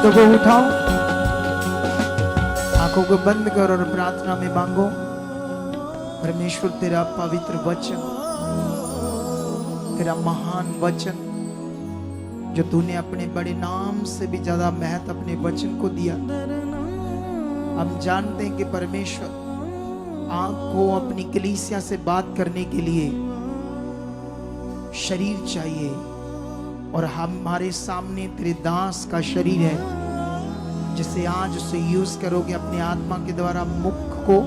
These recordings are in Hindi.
हाथों को उठाओ, आंखों को बंद करो और प्रार्थना में मांगो। परमेश्वर तेरा पवित्र वचन, तेरा महान वचन जो तूने अपने बड़े नाम से भी ज्यादा महत्व अपने वचन को दिया। हम जानते हैं कि परमेश्वर आपको अपनी कलीसिया से बात करने के लिए शरीर चाहिए, और हमारे सामने तेरे दास का शरीर है जिसे आज उसे यूज करोगे अपने आत्मा के द्वारा मुख को,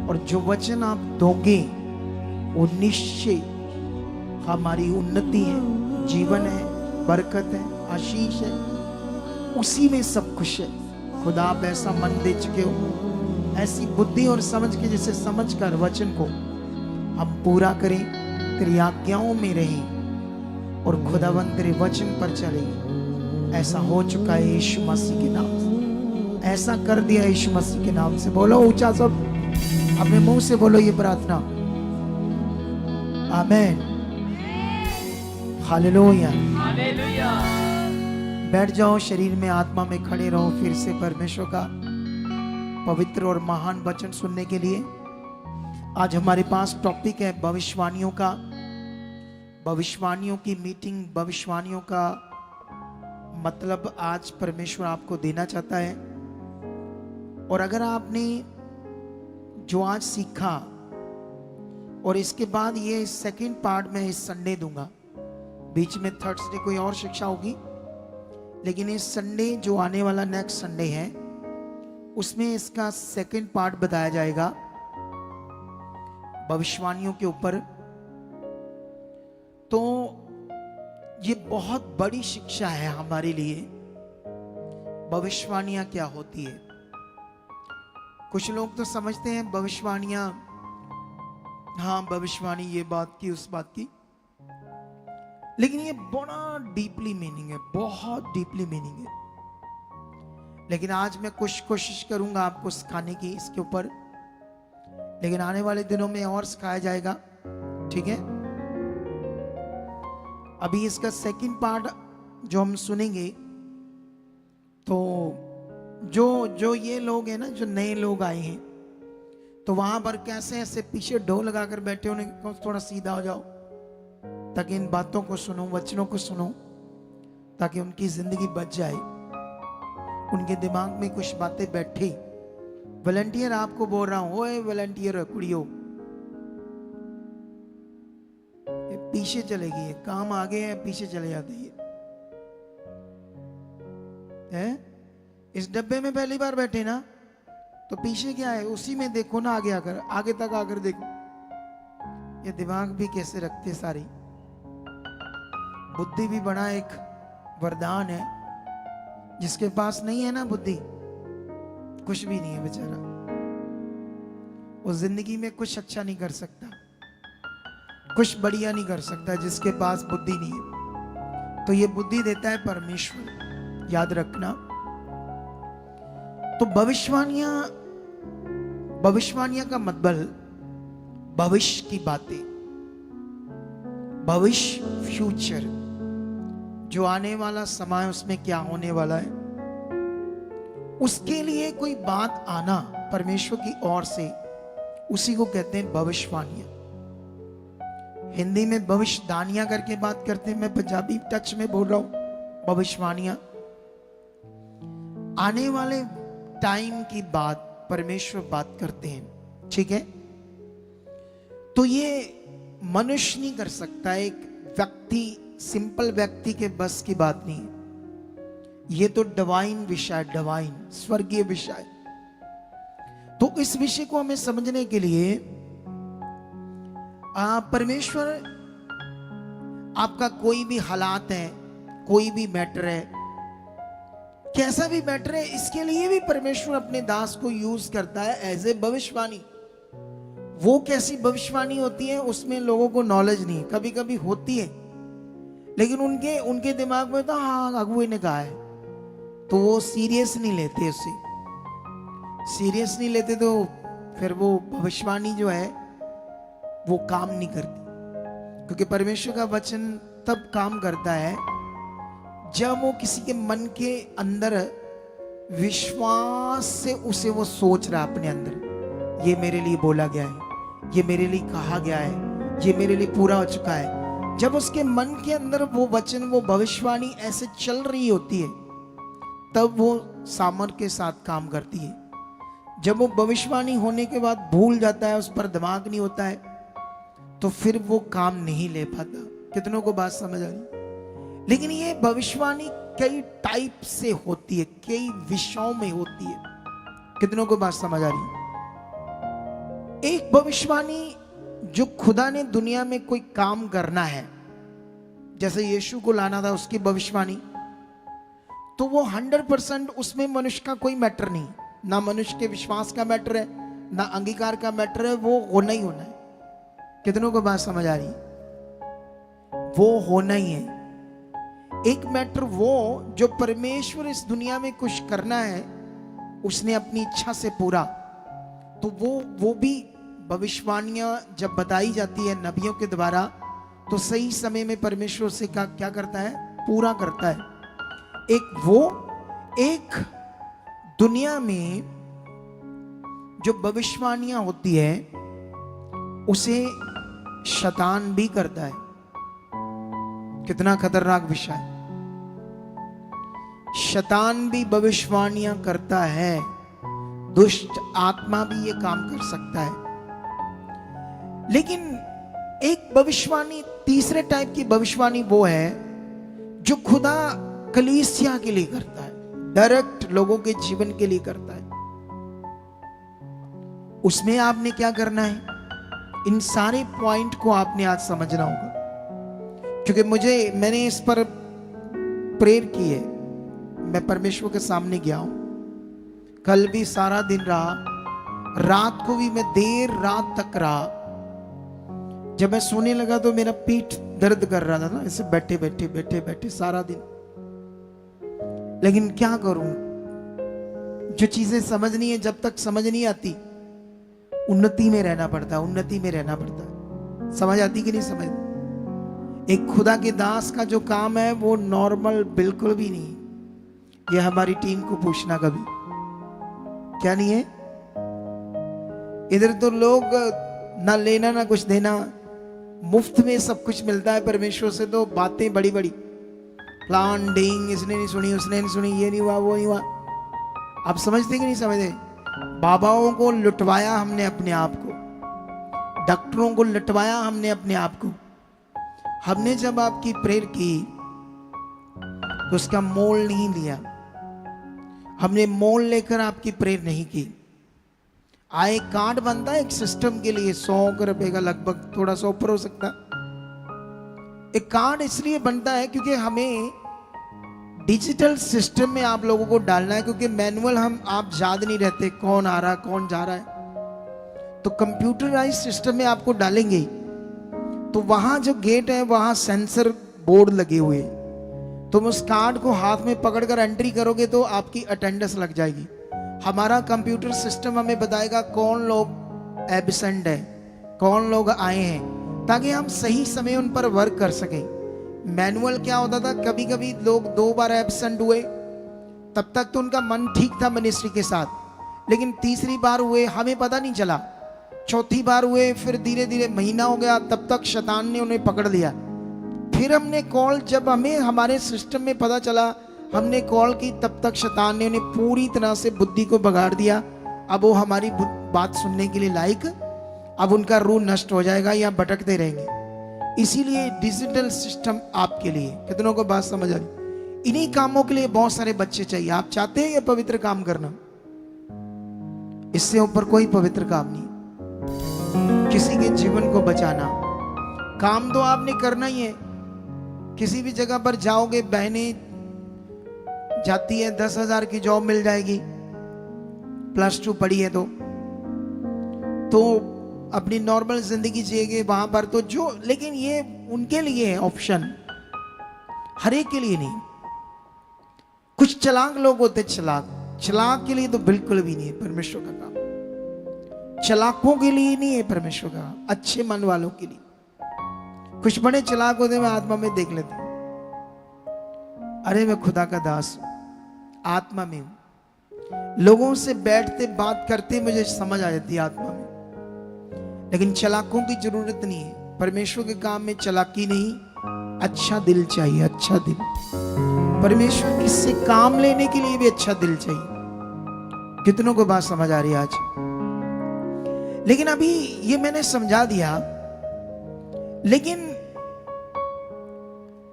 और जो वचन आप दोगे वो निश्चय हमारी उन्नति है, जीवन है, बरकत है, आशीष है, उसी में सब कुछ है। खुदा आप ऐसा मन दे चुके हो, ऐसी बुद्धि और समझ के जिसे समझ कर वचन को हम पूरा करें, तेरी आज्ञाओं में रहें और खुदावंद तेरे वचन पर चले। ऐसा हो चुका है यीशु मसीह के नाम से, ऐसा कर दिया यीशु मसीह के नाम से। बोलो ऊंचा सब, अपने मुंह से बोलो ये प्रार्थना, आमीन, हालेलुया। बैठ जाओ, शरीर में आत्मा में खड़े रहो फिर से परमेश्वर का पवित्र और महान वचन सुनने के लिए। आज हमारे पास टॉपिक है भविष्यवाणियों का, भविष्यवाणियों की मीटिंग, भविष्यवाणियों का मतलब आज परमेश्वर आपको देना चाहता है। और अगर आपने जो आज सीखा, और इसके बाद ये सेकंड पार्ट में इस संडे दूंगा, बीच में थर्सडे कोई और शिक्षा होगी, लेकिन इस संडे जो आने वाला नेक्स्ट संडे है उसमें इसका सेकंड पार्ट बताया जाएगा भविष्यवाणियों के ऊपर। तो ये बहुत बड़ी शिक्षा है हमारे लिए, भविष्यवाणियां क्या होती है। कुछ लोग तो समझते हैं भविष्यवाणियां, हाँ भविष्यवाणी ये बात की उस बात की, लेकिन ये बड़ा डीपली मीनिंग है, बहुत डीपली मीनिंग है। लेकिन आज मैं कुछ कोशिश करूंगा आपको सिखाने की इसके ऊपर, लेकिन आने वाले दिनों में और सिखाया जाएगा, ठीक है। अभी इसका सेकंड पार्ट जो हम सुनेंगे, तो जो ये लोग हैं ना, जो नए लोग आए हैं, तो वहां पर कैसे ऐसे पीछे ढोल लगाकर बैठे होने, थोड़ा सीधा हो जाओ ताकि इन बातों को सुनो, वचनों को सुनो, ताकि उनकी जिंदगी बच जाए, उनके दिमाग में कुछ बातें बैठे। वॉलंटियर आपको बोल रहा हूं, ओए वॉलंटियर कुड़ियो, पीछे चलेगी, काम आगे है पीछे चले जाते है। इस डब्बे में पहली बार बैठे ना, तो पीछे क्या है उसी में देखो ना, आगे आकर, आगे तक आकर देखो। ये दिमाग भी कैसे रखते सारी, बुद्धि भी बड़ा एक वरदान है। जिसके पास नहीं है ना बुद्धि, कुछ भी नहीं है बेचारा, वो जिंदगी में कुछ अच्छा नहीं कर सकता, कुछ बढ़िया नहीं कर सकता जिसके पास बुद्धि नहीं है। तो ये बुद्धि देता है परमेश्वर, याद रखना। तो भविष्यवाणियां का मतलब भविष्य की बातें, भविष्य, फ्यूचर, जो आने वाला समय उसमें क्या होने वाला है, उसके लिए कोई बात आना परमेश्वर की ओर से, उसी को कहते हैं भविष्यवाणियां। हिंदी में भविष्यदानियां करके बात करते हैं, मैं पंजाबी टच में बोल रहा हूं। भविष्यवाणियां आने वाले टाइम की बात परमेश्वर बात करते हैं, ठीक है। तो ये मनुष्य नहीं कर सकता, एक व्यक्ति, सिंपल व्यक्ति के बस की बात नहीं है। ये तो डिवाइन विषय, डिवाइन स्वर्गीय विषय। तो इस विषय को हमें समझने के लिए परमेश्वर, आपका कोई भी हालात है, कोई भी मैटर है, कैसा भी मैटर है, इसके लिए भी परमेश्वर अपने दास को यूज करता है एज ए भविष्यवाणी। वो कैसी भविष्यवाणी होती है उसमें लोगों को नॉलेज नहीं, कभी कभी होती है, लेकिन उनके दिमाग में तो हाँ अगुए ने कहा है, तो वो सीरियस नहीं लेते, उसे सीरियस नहीं लेते, तो फिर वो भविष्यवाणी जो है वो काम नहीं करती। क्योंकि परमेश्वर का वचन तब काम करता है जब वो किसी के मन के अंदर विश्वास से उसे वो सोच रहा अपने अंदर, ये मेरे लिए बोला गया है, ये मेरे लिए कहा गया है, ये मेरे लिए पूरा हो चुका है। जब उसके मन के अंदर वो वचन, वो भविष्यवाणी ऐसे चल रही होती है, तब वो सामर्थ्य के साथ काम करती है। जब वो भविष्यवाणी होने के बाद भूल जाता है, उस पर दिमाग नहीं होता है, तो फिर वो काम नहीं ले पाता। कितनों को बात समझ आ रही? लेकिन ये भविष्यवाणी कई टाइप से होती है, कई विषयों में होती है। कितनों को बात समझ आ रही? एक भविष्यवाणी जो खुदा ने दुनिया में कोई काम करना है, जैसे यीशु को लाना था, उसकी भविष्यवाणी, तो वो 100% उसमें मनुष्य का कोई मैटर नहीं, ना मनुष्य के विश्वास का मैटर है, ना अंगीकार का मैटर है, वो होना ही होना है। कितनों को बात समझ आ रही? वो होना ही है। एक मैटर वो जो परमेश्वर इस दुनिया में कुछ करना है, उसने अपनी इच्छा से पूरा, तो वो भी भविष्यवाणियां जब बताई जाती है नबियों के द्वारा, तो सही समय में परमेश्वर से क्या करता है? पूरा करता है। एक दुनिया में जो भविष्यवाणियां होती है, उसे शैतान भी करता है। कितना खतरनाक विषय है। शैतान भी भविष्यवाणियां करता है, दुष्ट आत्मा भी ये काम कर सकता है। लेकिन एक भविष्यवाणी, तीसरे टाइप की भविष्यवाणी वो है जो खुदा कलीसिया के लिए करता है, डायरेक्ट लोगों के जीवन के लिए करता है। उसमें आपने क्या करना है? इन सारे पॉइंट को आपने आज समझना होगा, क्योंकि मैंने इस पर प्रेयर की है। मैं परमेश्वर के सामने गया हूं, कल भी सारा दिन रहा, रात को भी मैं देर रात तक रहा। जब मैं सोने लगा तो मेरा पीठ दर्द कर रहा था ना, ऐसे बैठे बैठे बैठे बैठे सारा दिन। लेकिन क्या करूं, जो चीजें समझनी है, जब तक समझ नहीं आती, उन्नति में रहना पड़ता है, उन्नति में रहना पड़ता है। समझ आती कि नहीं समझ? एक खुदा के दास का जो काम है वो नॉर्मल बिल्कुल भी नहीं। ये हमारी टीम को पूछना कभी, क्या नहीं है? इधर तो लोग ना लेना ना कुछ देना, मुफ्त में सब कुछ मिलता है परमेश्वर से, तो बातें बड़ी बड़ी, प्लान डिंग, इसने नहीं सुनी, उसने नहीं सुनी, ये नहीं हुआ, वो नहीं हुआ। आप समझते कि नहीं समझते? बाबाओं को लुटवाया हमने अपने आप को, डॉक्टरों को लुटवाया हमने अपने आप को। हमने जब आपकी प्रेयर की तो उसका मोल नहीं लिया, हमने मोल लेकर आपकी प्रेयर नहीं की। आए कार्ड बनता है एक सिस्टम के लिए 100 रुपए का, लगभग थोड़ा सा ऊपर हो सकता। एक कार्ड इसलिए बनता है क्योंकि हमें डिजिटल सिस्टम में आप लोगों को डालना है, क्योंकि मैनुअल आप याद नहीं रहते कौन आ रहा कौन जा रहा है। तो कंप्यूटराइज सिस्टम में आपको डालेंगे, तो वहां जो गेट है वहां सेंसर बोर्ड लगे हुए, तुम उस कार्ड को हाथ में पकड़कर एंट्री करोगे तो आपकी अटेंडेंस लग जाएगी। हमारा कंप्यूटर सिस्टम हमें बताएगा कौन लोग एब्सेंट है, कौन लोग आए हैं, ताकि हम सही समय उन पर वर्क कर सकें। मैनुअल क्या होता था, कभी कभी लोग 2 बार एब्सेंट हुए, तब तक तो उनका मन ठीक था मिनिस्ट्री के साथ, लेकिन तीसरी बार हुए हमें पता नहीं चला, चौथी बार हुए, फिर धीरे धीरे महीना हो गया, तब तक शैतान ने उन्हें पकड़ लिया। फिर हमने कॉल, जब हमें हमारे सिस्टम में पता चला, हमने कॉल की, तब तक शैतान ने उन्हें पूरी तरह से बुद्धि को बगाड़ दिया। अब वो हमारी बात सुनने के लिए लायक, अब उनका रूह नष्ट हो जाएगा या भटकते रहेंगे। इसीलिए डिजिटल सिस्टम आपके लिए, कितनों को बात समझ आ रही? इन्हीं कामों के लिए बहुत सारे बच्चे चाहिए। आप चाहते हैं ये पवित्र काम करना, इससे ऊपर कोई पवित्र काम नहीं। किसी के जीवन को बचाना, काम तो आपने करना ही है। किसी भी जगह पर जाओगे, बहनें जाती है, 10,000 की जॉब मिल जाएगी, +2 पढ़ी है तो अपनी नॉर्मल जिंदगी जिएंगे वहां पर तो जो, लेकिन ये उनके लिए है ऑप्शन, हर एक के लिए नहीं। कुछ चालाक लोग होते, चालाक के लिए तो बिल्कुल भी नहीं है परमेश्वर का काम। चालाकों के लिए नहीं है परमेश्वर का, अच्छे मन वालों के लिए। कुछ बड़े चालाक होते, मैं आत्मा में देख लेता हूं, अरे मैं खुदा का दास हूं, आत्मा में हूं। लोगों से बैठते बात करते मुझे समझ आ जाती है आत्मा में। लेकिन चालाकों की जरूरत नहीं है। परमेश्वर के काम में चालाकी नहीं, अच्छा दिल चाहिए, अच्छा दिल। परमेश्वर किससे काम लेने के लिए भी अच्छा दिल चाहिए। कितनों को बात समझ आ रही है आज? लेकिन अभी ये मैंने समझा दिया, लेकिन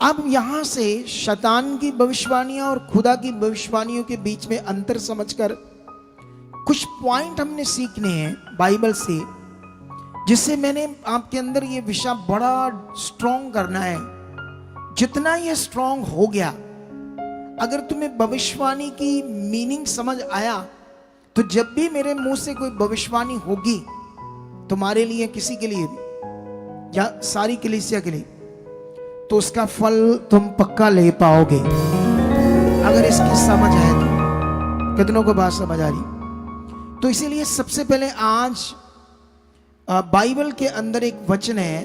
अब यहां से शैतान की भविष्यवाणियां और खुदा की भविष्यवाणियों के बीच में अंतर समझकर कुछ पॉइंट हमने सीखने हैं बाइबल से, जिससे मैंने आपके अंदर ये विषय बड़ा स्ट्रॉन्ग करना है। जितना ये स्ट्रॉन्ग हो गया, अगर तुम्हें भविष्यवाणी की मीनिंग समझ आया, तो जब भी मेरे मुंह से कोई भविष्यवाणी होगी, तुम्हारे लिए, किसी के लिए भी, या सारी कलीसिया के लिए, तो उसका फल तुम पक्का ले पाओगे, अगर इसकी समझ है तो। कितनों को बात समझ आ रही? तो इसीलिए सबसे पहले आज बाइबल के अंदर एक वचन है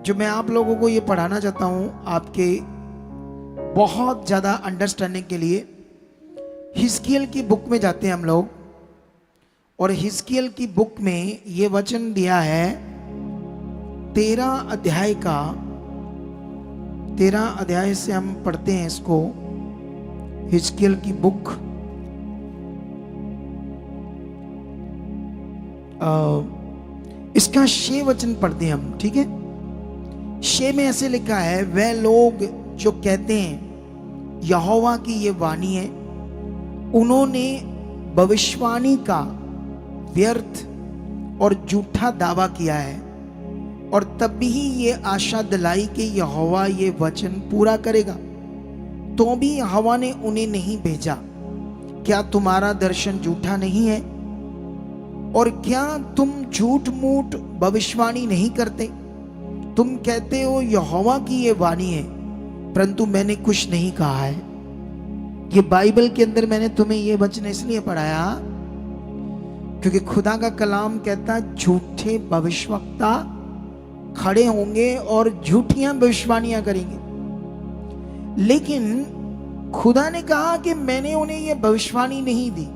जो मैं आप लोगों को ये पढ़ाना चाहता हूं, आपके बहुत ज्यादा अंडरस्टैंडिंग के लिए। हिजकियेल की बुक में जाते हैं हम लोग, और हिजकियेल की बुक में ये वचन दिया है 13 अध्याय का। 13 अध्याय से हम पढ़ते हैं इसको, हिजकियेल की बुक। इसका 6 वचन पढ़ते हैं हम, ठीक है? 6 में ऐसे लिखा है, वह लोग जो कहते हैं यहोवा की ये वाणी है, उन्होंने भविष्यवाणी का व्यर्थ और झूठा दावा किया है, और तब भी ये आशा दिलाई कि यहोवा ये वचन पूरा करेगा, तो भी यहोवा ने उन्हें नहीं भेजा। क्या तुम्हारा दर्शन झूठा नहीं है? और क्या तुम झूठ मूठ भविष्यवाणी नहीं करते? तुम कहते हो यहोवा की ये वाणी है, परंतु मैंने कुछ नहीं कहा है। ये बाइबल के अंदर मैंने तुम्हें ये वचन इसलिए पढ़ाया क्योंकि खुदा का कलाम कहता झूठे भविष्यवक्ता खड़े होंगे और झूठियां भविष्यवाणियां करेंगे। लेकिन खुदा ने कहा कि मैंने उन्हें यह भविष्यवाणी नहीं दी,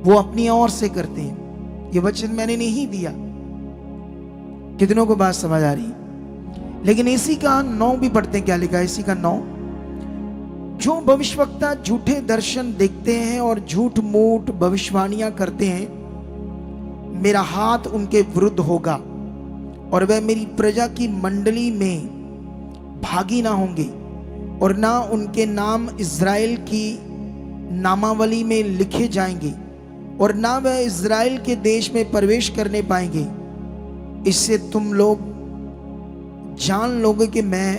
वो अपनी ओर से करते हैं, ये वचन मैंने नहीं दिया। कितनों को बात समझ आ रही? लेकिन इसी का 9 भी पढ़ते हैं, क्या लिखा है इसी का 9? जो भविष्यवक्ता झूठे दर्शन देखते हैं और झूठ मूठ भविष्यवाणियां करते हैं, मेरा हाथ उनके विरुद्ध होगा और वह मेरी प्रजा की मंडली में भागी ना होंगे, और ना उनके नाम इज़राइल की नामावली में लिखे जाएंगे, और ना वह इज़राइल के देश में प्रवेश करने पाएंगे। इससे तुम लोग जान लोगे कि मैं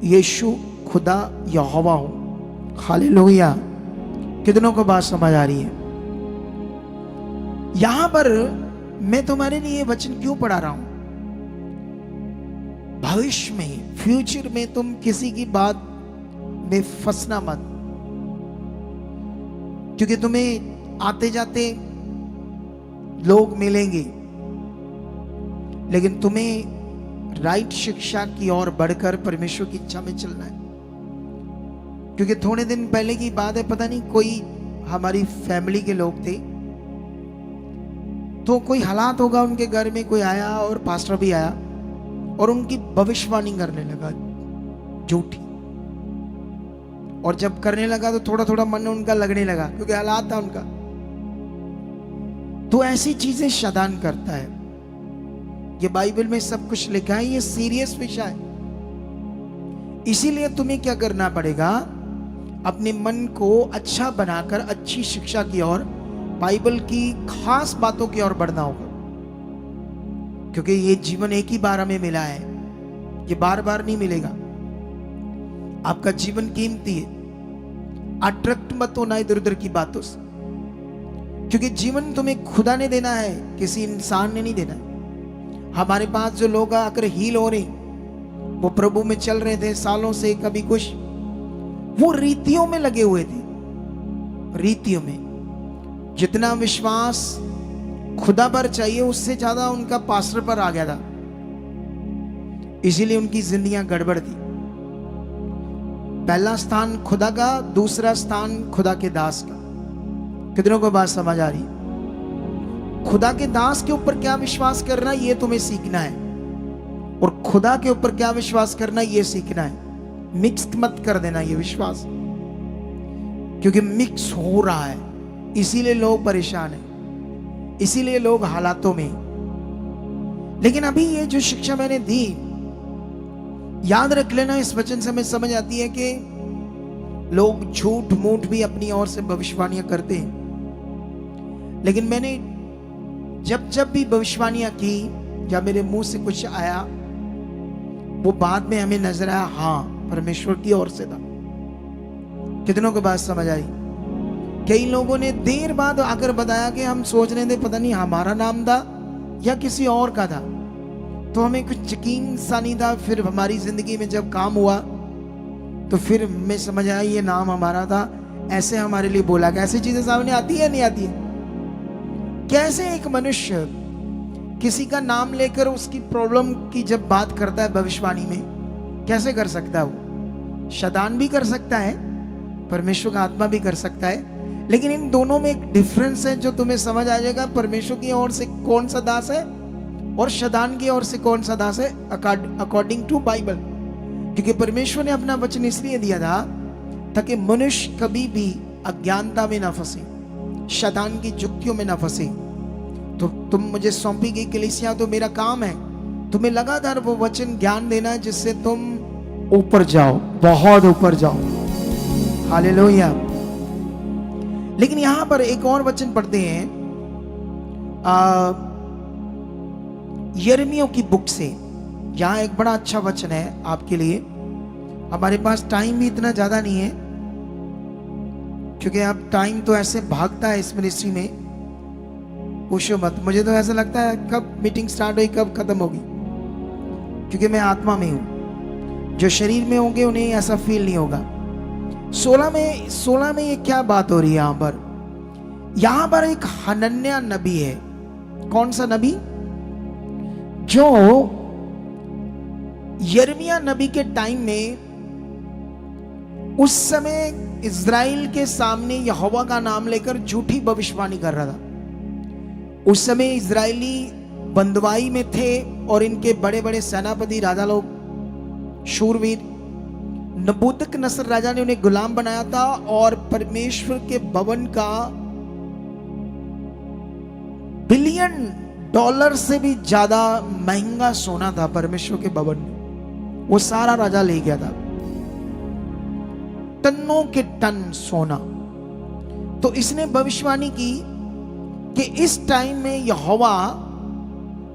यीशु खुदा यहोवा हूं। हालेलुया। कितनों को बात समझ आ रही है? यहां पर मैं तुम्हारे लिए वचन क्यों पढ़ा रहा हूं? भविष्य में, फ्यूचर में तुम किसी की बात में फंसना मत, क्योंकि तुम्हें आते जाते लोग मिलेंगे, लेकिन तुम्हें राइट शिक्षा की ओर बढ़कर परमेश्वर की इच्छा में चलना है। क्योंकि थोड़े दिन पहले की बात है, पता नहीं कोई हमारी फैमिली के लोग थे, तो कोई हालात होगा उनके घर में, कोई आया और पास्टर भी आया और उनकी भविष्यवाणी करने लगा झूठी। और जब करने लगा तो थोड़ा थोड़ा मन उनका लगने लगा, क्योंकि हालात था उनका। तो ऐसी चीजें शैतान करता है। ये बाइबल में सब कुछ लिखा है, ये सीरियस विषय है। इसीलिए तुम्हें क्या करना पड़ेगा? अपने मन को अच्छा बनाकर अच्छी शिक्षा की ओर, बाइबल की खास बातों की ओर बढ़ना होगा, क्योंकि ये जीवन एक ही बार हमें मिला है, ये बार बार नहीं मिलेगा। आपका जीवन कीमती है। अट्रैक्ट मत होना इधर उधर की बातों से, क्योंकि जीवन तुम्हें खुदा ने देना है, किसी इंसान ने नहीं देना है। हमारे पास जो लोग आकर हील हो रहे, वो प्रभु में चल रहे थे सालों से, कभी कुछ, वो रीतियों में लगे हुए थे। रीतियों में जितना विश्वास खुदा पर चाहिए, उससे ज्यादा उनका पास्टर पर आ गया था, इसीलिए उनकी जिंदगियां गड़बड़ थी। पहला स्थान खुदा का, दूसरा स्थान खुदा के दास का। कितनों को बात समझ आ रही? खुदा के दास के ऊपर क्या विश्वास करना ये तुम्हें सीखना है, और खुदा के ऊपर क्या विश्वास करना ये सीखना है। मिक्स मत कर देना ये विश्वास, क्योंकि मिक्स हो रहा है, इसीलिए लोग परेशान हैं, इसीलिए लोग हालातों में। लेकिन अभी ये जो शिक्षा मैंने दी, याद रख लेना, इस वचन से हमें समझ आती है कि लोग झूठ मूठ भी अपनी ओर से भविष्यवाणियां करते हैं। लेकिन मैंने जब भी भविष्यवाणियां की या मेरे मुंह से कुछ आया, वो बाद में हमें नजर आया हाँ परमेश्वर की ओर से था। कितनों को बात समझ आई? कई लोगों ने देर बाद आकर बताया कि हम सोच रहे थे पता नहीं हमारा नाम था या किसी और का था, तो हमें कुछ यकीन सा नहीं था। फिर हमारी जिंदगी में जब काम हुआ तो फिर हमें समझ आया ये नाम हमारा था, ऐसे हमारे लिए बोला गया। ऐसी चीजें सामने आती है नहीं आती है? कैसे एक मनुष्य किसी का नाम लेकर उसकी प्रॉब्लम की जब बात करता है भविष्यवाणी में, कैसे कर सकता है वो? शैतान भी कर सकता है, परमेश्वर का आत्मा भी कर सकता है, लेकिन इन दोनों में एक डिफरेंस है जो तुम्हें समझ आ जाएगा। परमेश्वर की ओर से कौन सा दास है और शैतान की ओर से कौन सा दास है, अकॉर्डिंग टू बाइबल। क्योंकि परमेश्वर ने अपना वचन इसलिए दिया था ताकि मनुष्य कभी भी अज्ञानता में ना फंसे, शैतान की जुक्तियों में ना फंसे। तो तुम मुझे सौंपी गई कलीसिया, तो मेरा काम है तुम्हें लगातार वो वचन ज्ञान देना जिससे तुम ऊपर जाओ, बहुत ऊपर जाओ। हालेलुया। लेकिन यहां पर एक और वचन पढ़ते हैं यिर्मयाह की बुक से। यहां एक बड़ा अच्छा वचन है आपके लिए। हमारे पास टाइम भी इतना ज्यादा नहीं है, क्योंकि अब टाइम तो ऐसे भागता है इस मिनिस्ट्री में, पूछो मत। मुझे तो ऐसा लगता है कब मीटिंग स्टार्ट हुई कब खत्म होगी, क्योंकि मैं आत्मा में हूं। जो शरीर में होंगे उन्हें ऐसा फील नहीं होगा। 16 में ये क्या बात हो रही है यहां पर एक हनन्याह नबी है। कौन सा नबी? जो यिर्मयाह नबी के टाइम में, उस समय इज़राइल के सामने यहोवा का नाम लेकर झूठी भविष्यवाणी कर रहा था। उस समय इज़राइली बंदवाई में थे और इनके बड़े बड़े सेनापति राजा लोग, शूरवीर, नबूकदनेस्सर राजा ने उन्हें गुलाम बनाया था, और परमेश्वर के भवन का $1 बिलियन से भी ज्यादा महंगा सोना था परमेश्वर के भवन में। वो सारा राजा ले गया था, टनों के टन सोना। तो इसने भविष्यवाणी की कि इस टाइम में यहोवा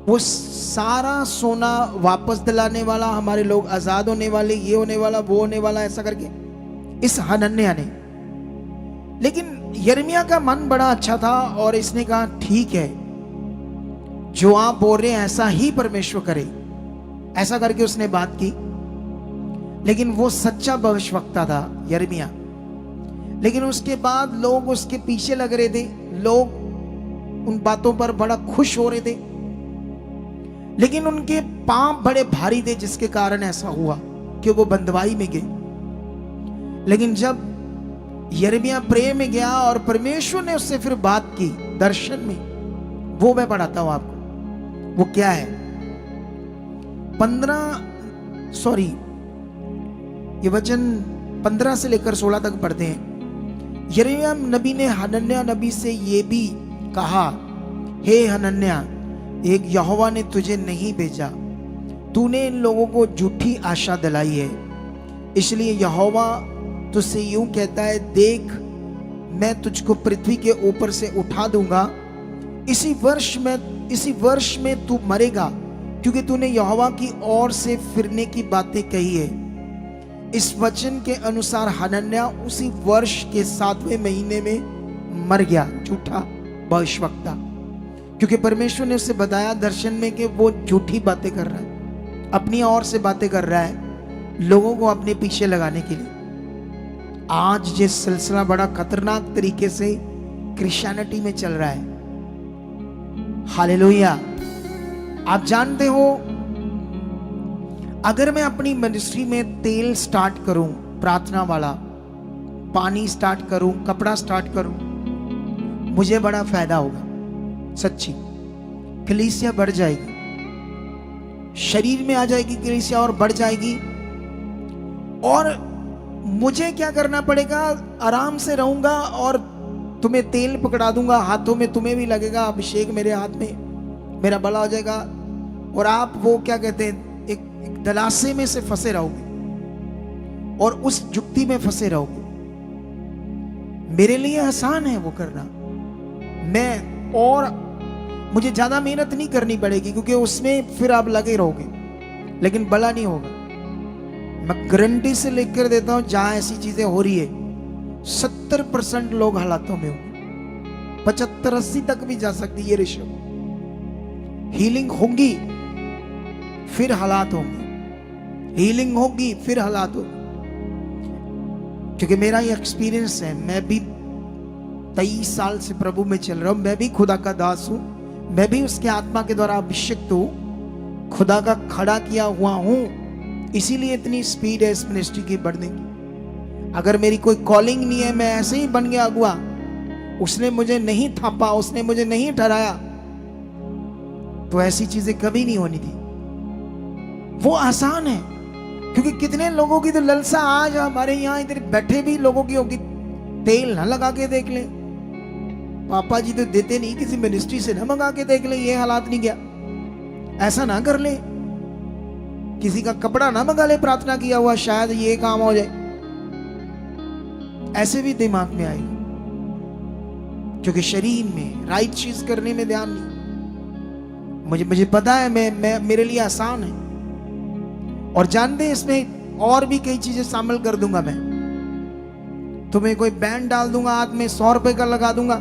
वो सारा सोना वापस दिलाने वाला, हमारे लोग आजाद होने वाले, ये होने वाला वो होने वाला, ऐसा करके इस हनन्याह ने। लेकिन यिर्मयाह का मन बड़ा अच्छा था और इसने कहा ठीक है, जो आप बोल रहे हैं ऐसा ही परमेश्वर करे। ऐसा करके उसने बात की। लेकिन वो सच्चा भविष्यवक्ता था यिर्मयाह। लेकिन उसके बाद लोग उसके पीछे लग रहे थे, लोग उन बातों पर बड़ा खुश हो रहे थे, लेकिन उनके पांव बड़े भारी थे, जिसके कारण ऐसा हुआ कि वो बंदवाई में गए। लेकिन जब यिर्मयाह प्रेम में गया और परमेश्वर ने उससे फिर बात की दर्शन में, वो मैं पढ़ाता हूं आपको। वो क्या है? ये वचन 15 से लेकर 16 तक पढ़ते हैं। यिर्मयाह नबी ने हनन्याह नबी से ये भी कहा, हे हनन्याह, एक यहोवा ने तुझे नहीं भेजा, तूने इन लोगों को झूठी आशा दिलाई है। इसलिए यहोवा तुझसे यूं कहता है, देख मैं तुझको पृथ्वी के ऊपर से उठा दूंगा, इसी वर्ष में तू मरेगा, क्योंकि तूने यहोवा की ओर से फिरने की बातें कही है। इस वचन के अनुसार हनन्याह उसी वर्ष के 7वें महीने में मर गया, झूठा भविष्यवक्ता, क्योंकि परमेश्वर ने उससे बताया दर्शन में कि वो झूठी बातें कर रहा है, अपनी ओर से बातें कर रहा है लोगों को अपने पीछे लगाने के लिए। आज ये सिलसिला बड़ा खतरनाक तरीके से क्रिश्चियनिटी में चल रहा है। हालेलुया। आप जानते हो, अगर मैं अपनी मिनिस्ट्री में तेल स्टार्ट करूं प्रार्थना वाला, पानी स्टार्ट करूं, कपड़ा स्टार्ट करूं, मुझे बड़ा फायदा होगा। सच्ची कलीसिया बढ़ जाएगी, शरीर में आ जाएगी कलीसिया और बढ़ जाएगी। और मुझे क्या करना पड़ेगा, आराम से रहूंगा और तुम्हें तेल पकड़ा दूंगा हाथों में, तुम्हें भी लगेगा अभिषेक मेरे हाथ में, मेरा भला हो जाएगा। और आप वो क्या कहते हैं, एक दलासे में से फंसे रहोगे और उस जुक्ति में फंसे रहोगे। मेरे लिए आसान है वो करना, और मुझे ज्यादा मेहनत नहीं करनी पड़ेगी, क्योंकि उसमें फिर आप लगे रहोगे, लेकिन भला नहीं होगा। मैं गारंटी से लिखकर देता हूं, जहां ऐसी चीजें हो रही है 70% लोग हालातों में होंगे, 75-80 तक भी जा सकती है ये रेशो। हीलिंग होगी फिर हालात होंगे, हीलिंग होगी फिर हालात होंगे। क्योंकि मेरा ये एक्सपीरियंस है, मैं भी 23 साल से प्रभु में चल रहा हूं, मैं भी खुदा का दास हूं, मैं भी उसके आत्मा के द्वारा अभिषिक्त हूं, खुदा का खड़ा किया हुआ हूं। इसीलिए इतनी स्पीड है इस मिनिस्ट्री की बढ़ने की। अगर मेरी कोई कॉलिंग नहीं है, मैं ऐसे ही बन गया अगुआ, उसने मुझे नहीं थापा, उसने मुझे नहीं ठहराया, तो ऐसी चीजें कभी नहीं होनी थी। वो आसान है, क्योंकि कितने लोगों की तो ललसा आज हमारे यहां इधर बैठे भी लोगों की होगी, तेल ना लगा के देख ले, पापा जी तो देते नहीं, किसी मिनिस्ट्री से ना मंगा के देख ले, ये हालात नहीं गया, ऐसा ना कर ले, किसी का कपड़ा ना मंगा ले प्रार्थना किया हुआ, शायद ये काम हो जाए, ऐसे भी दिमाग में आएगी। क्योंकि शरीर में राइट चीज करने में ध्यान नहीं। मुझे पता है, मैं मेरे लिए आसान है, और जानते हैं इसमें और भी कई चीजें शामिल कर दूंगा। मैं तुम्हें कोई बैंड डाल दूंगा हाथ में, 100 रुपए का लगा दूंगा,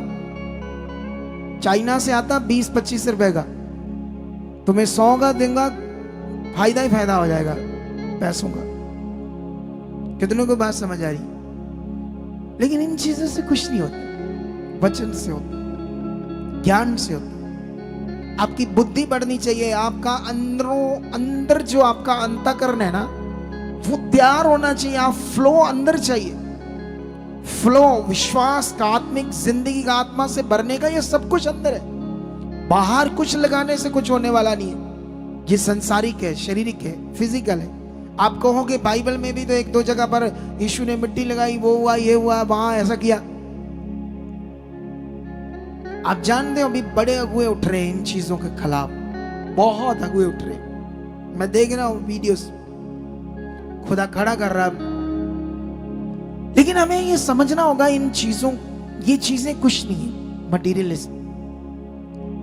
चाइना से आता 20-25 रुपए का, तुम्हें 100 का दूंगा, फायदा ही फायदा हो जाएगा पैसों का। कितनों को बात समझ आ रही? लेकिन इन चीजों से कुछ नहीं होता, वचन से होता, ज्ञान से होता। आपकी बुद्धि बढ़नी चाहिए, आपका अंदर जो आपका अंतःकरण है ना, वो तैयार होना चाहिए। आप फ्लो अंदर चाहिए, फ्लो विश्वास का, आत्मिक जिंदगी का, आत्मा से भरने का, ये सब कुछ अंदर है। बाहर कुछ लगाने से कुछ होने वाला नहीं है। ये संसारिक है, शारीरिक है, फिजिकल है। आप कहोगे बाइबल में भी तो 1-2 जगह पर यीशु ने मिट्टी लगाई, वो हुआ, ये हुआ, वहां ऐसा किया। आप जानते हो अभी बड़े अगुए उठ रहे हैं इन चीजों के खिलाफ, बहुत अगुए उठ रहे हैं, मैं देख रहा हूं वीडियोस, खुदा खड़ा कर रहा। लेकिन हमें ये समझना होगा, इन चीजों, ये चीजें कुछ नहीं है, मटीरियलिज्म।